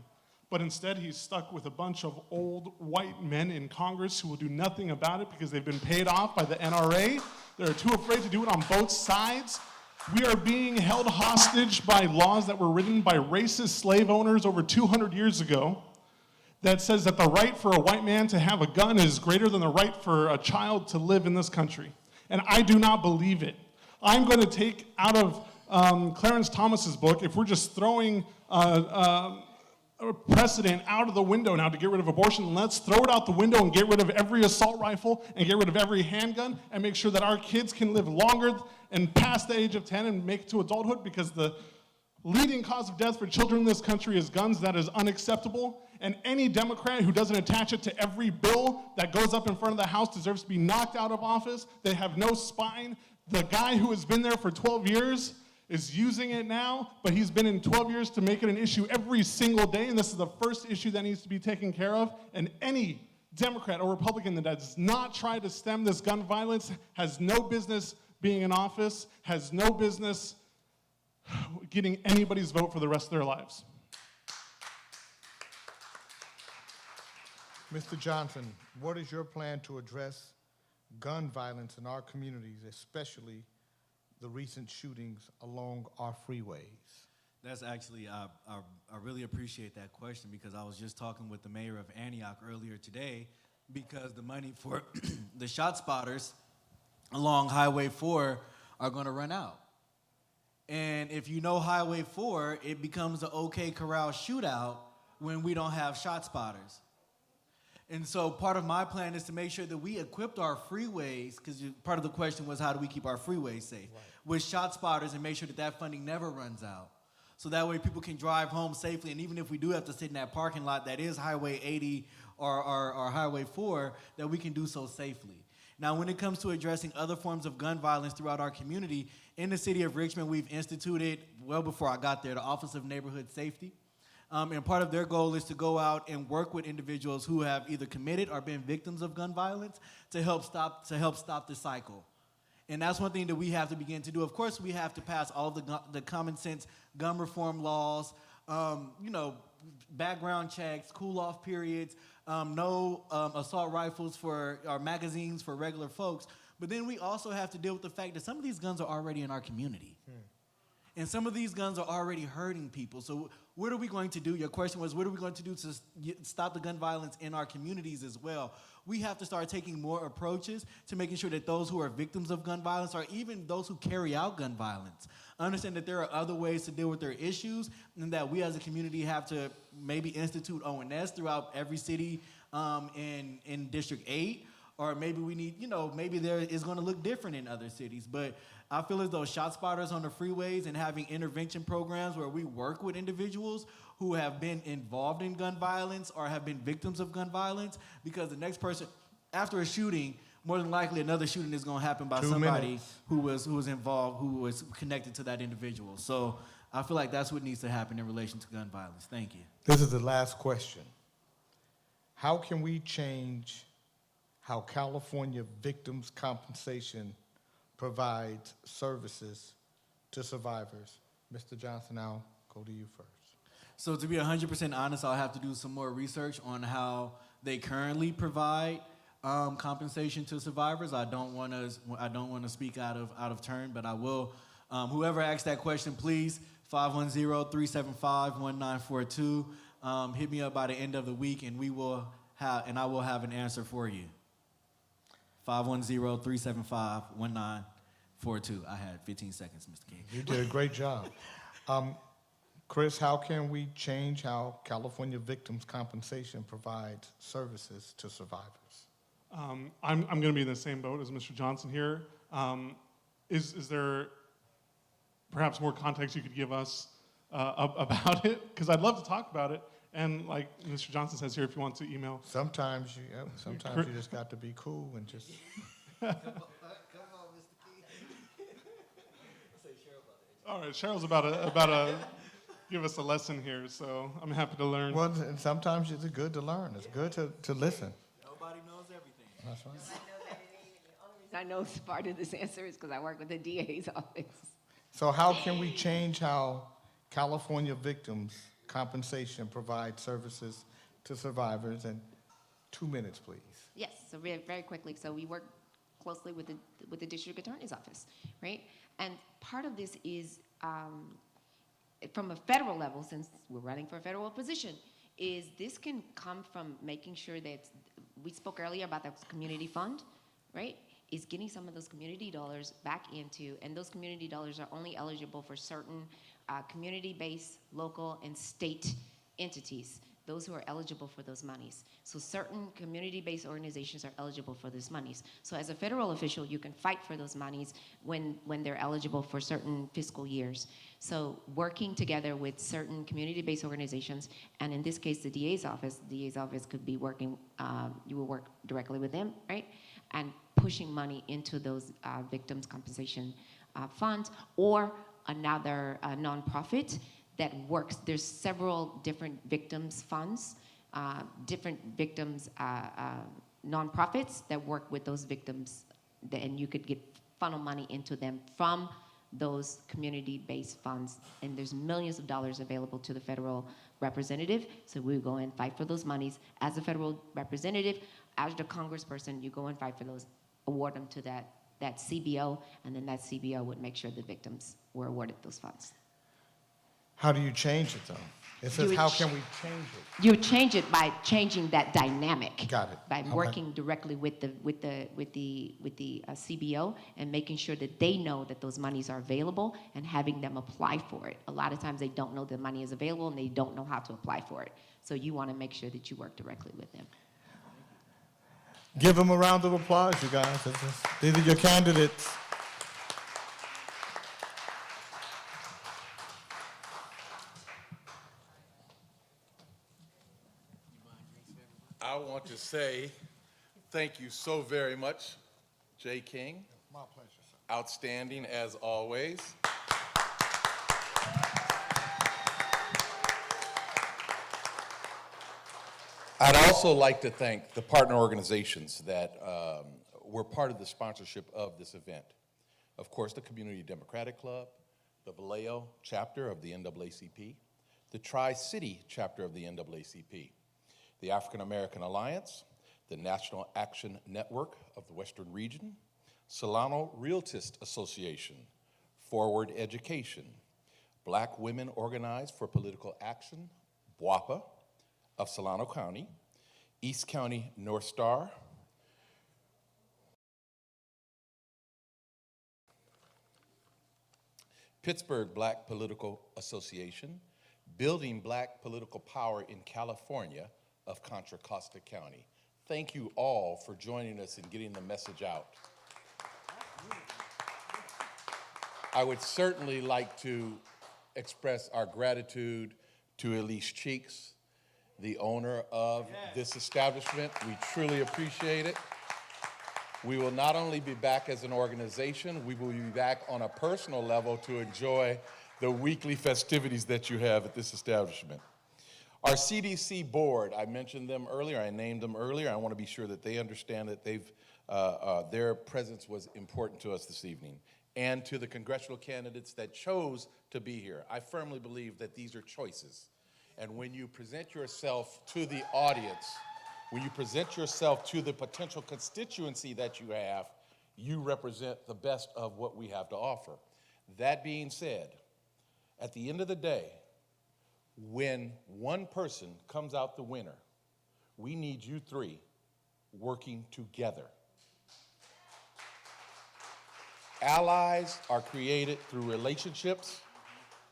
But instead, he's stuck with a bunch of old white men in Congress who will do nothing about it because they've been paid off by the NRA. They're too afraid to do it on both sides. We are being held hostage by laws that were written by racist slave owners over 200 years ago that says that the right for a white man to have a gun is greater than the right for a child to live in this country. And I do not believe it. I'm going to take out of Clarence Thomas's book, if we're just throwing a precedent out of the window now to get rid of abortion, let's throw it out the window and get rid of every assault rifle and get rid of every handgun and make sure that our kids can live longer and past the age of 10 and make it to adulthood, because the leading cause of death for children in this country is guns. That is unacceptable. And any Democrat who doesn't attach it to every bill that goes up in front of the House deserves to be knocked out of office. They have no spine. The guy who has been there for 12 years is using it now, but he's been in 12 years to make it an issue every single day, and this is the first issue that needs to be taken care of. And any Democrat or Republican that does not try to stem this gun violence has no business being in office, has no business getting anybody's vote for the rest of their lives. Mr. Johnson, what is your plan to address gun violence in our communities, especially the recent shootings along our freeways? That's actually, I really appreciate that question, because I was just talking with the mayor of Antioch earlier today, because the money for the shot spotters along Highway 4 are going to run out. And if you know Highway 4, it becomes an OK Corral shootout when we don't have shot spotters. And so part of my plan is to make sure that we equipped our freeways, because part of the question was, how do we keep our freeways safe? Right. With shot spotters, and make sure that that funding never runs out. So that way people can drive home safely, and even if we do have to sit in that parking lot that is Highway 80 or Highway 4, that we can do so safely. Now, when it comes to addressing other forms of gun violence throughout our community, in the city of Richmond, we've instituted, well before I got there, the Office of Neighborhood Safety. And part of their goal is to go out and work with individuals who have either committed or been victims of gun violence to help stop the cycle. And that's one thing that we have to begin to do. Of course, we have to pass all the common sense gun reform laws, background checks, cool-off periods, no assault rifles for our magazines for regular folks. But then we also have to deal with the fact that some of these guns are already in our community. And some of these guns are already hurting people. So what are we going to do? Your question was, what are we going to do to stop the gun violence in our communities as well? We have to start taking more approaches to making sure that those who are victims of gun violence, or even those who carry out gun violence, understand that there are other ways to deal with their issues, and that we as a community have to maybe institute O&S throughout every city in District 8. Or maybe we need, maybe there is going to look different in other cities. But I feel as though shot spotters on the freeways and having intervention programs where we work with individuals who have been involved in gun violence or have been victims of gun violence, because the next person, after a shooting, more than likely another shooting is going to happen by somebody who was involved, who was connected to that individual. So I feel like that's what needs to happen in relation to gun violence. Thank you. This is the last question. How can we change how California victims' compensation provides services to survivors? Mr. Johnson, I'll go to you first. So to be 100% honest, I'll have to do some more research on how they currently provide compensation to survivors. I don't want to speak out of turn, but I will. Whoever asked that question, please 510-375-1942. Hit me up by the end of the week, and I will have an answer for you. 510-375-1942. I had 15 seconds, Mr. King. You did a great job. Chris, how can we change how California victims' compensation provides services to survivors? I'm going to be in the same boat as Mr. Johnson here. Is there perhaps more context you could give us about it? Because I'd love to talk about it. And like Mr. Johnson says here, if you want to email. Sometimes you just got to be cool and just. Come on, Mr. King. Say Cheryl about that. All right, Cheryl's about to give us a lesson here, so I'm happy to learn. Well, and sometimes it's good to learn. It's good to listen. Nobody knows everything. That's right. The only reason I know part of this answer is because I work with the DA's office. So how can we change how California victims' compensation provides services to survivors? And 2 minutes, please. Yes, so very quickly. So we work closely with the district attorney's office, right? And part of this is from a federal level, since we're running for a federal position, is this can come from making sure that we spoke earlier about the community fund, right? Is getting some of those community dollars back into, and those community dollars are only eligible for certain community-based, local, and state entities, those who are eligible for those monies. So certain community-based organizations are eligible for those monies. So as a federal official, you can fight for those monies when they're eligible for certain fiscal years. So working together with certain community-based organizations, and in this case, the DA's office could be working, you will work directly with them, right? And pushing money into those victims' compensation funds, or another nonprofit that works. There's several different victims funds, different victims nonprofits that work with those victims, and you could funnel money into them from those community-based funds. And there's millions of dollars available to the federal representative, so we go and fight for those monies. As a federal representative, as the congressperson, you go and fight for those, award them to that CBO, and then that CBO would make sure the victims were awarded those funds. How do you change it, though? It says, how can we change it? You change it by changing that dynamic. Got it. By Okay. working directly with the CBO and making sure that they know that those monies are available and having them apply for it. A lot of times they don't know the money is available and they don't know how to apply for it. So you want to make sure that you work directly with them. Give them a round of applause, you guys. These are your candidates. I want to say thank you so very much, Jay King. My pleasure, sir. Outstanding as always. I'd also like to thank the partner organizations that were part of the sponsorship of this event. Of course, the Community Democratic Club, the Vallejo chapter of the NAACP, the Tri-City chapter of the NAACP, the African American Alliance, the National Action Network of the Western Region, Solano Realtist Association, Forward Education, Black Women Organized for Political Action, BWAPA, of Solano County, East County North Star, Pittsburgh Black Political Association, Building Black Political Power in California of Contra Costa County. Thank you all for joining us and getting the message out. I would certainly like to express our gratitude to Elise Cheeks, the owner of this establishment. We truly appreciate it. We will not only be back as an organization, we will be back on a personal level to enjoy the weekly festivities that you have at this establishment. Our CDC board, I mentioned them earlier, I named them earlier. I want to be sure that they understand that their presence was important to us this evening. And to the congressional candidates that chose to be here. I firmly believe that these are choices. And when you present yourself to the audience, when you present yourself to the potential constituency that you have, you represent the best of what we have to offer. That being said, at the end of the day, when one person comes out the winner, we need you three working together. Allies are created through relationships,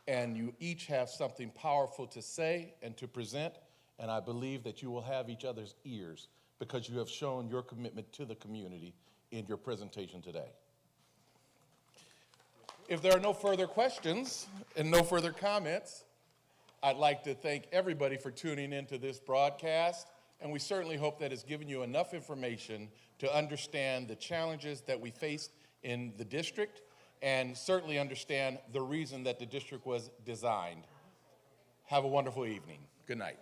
and you each have something powerful to say and to present, and I believe that you will have each other's ears because you have shown your commitment to the community in your presentation today. If there are no further questions and no further comments, I'd like to thank everybody for tuning into this broadcast, and we certainly hope that it's given you enough information to understand the challenges that we faced in the district and certainly understand the reason that the district was designed. Have a wonderful evening. Good night.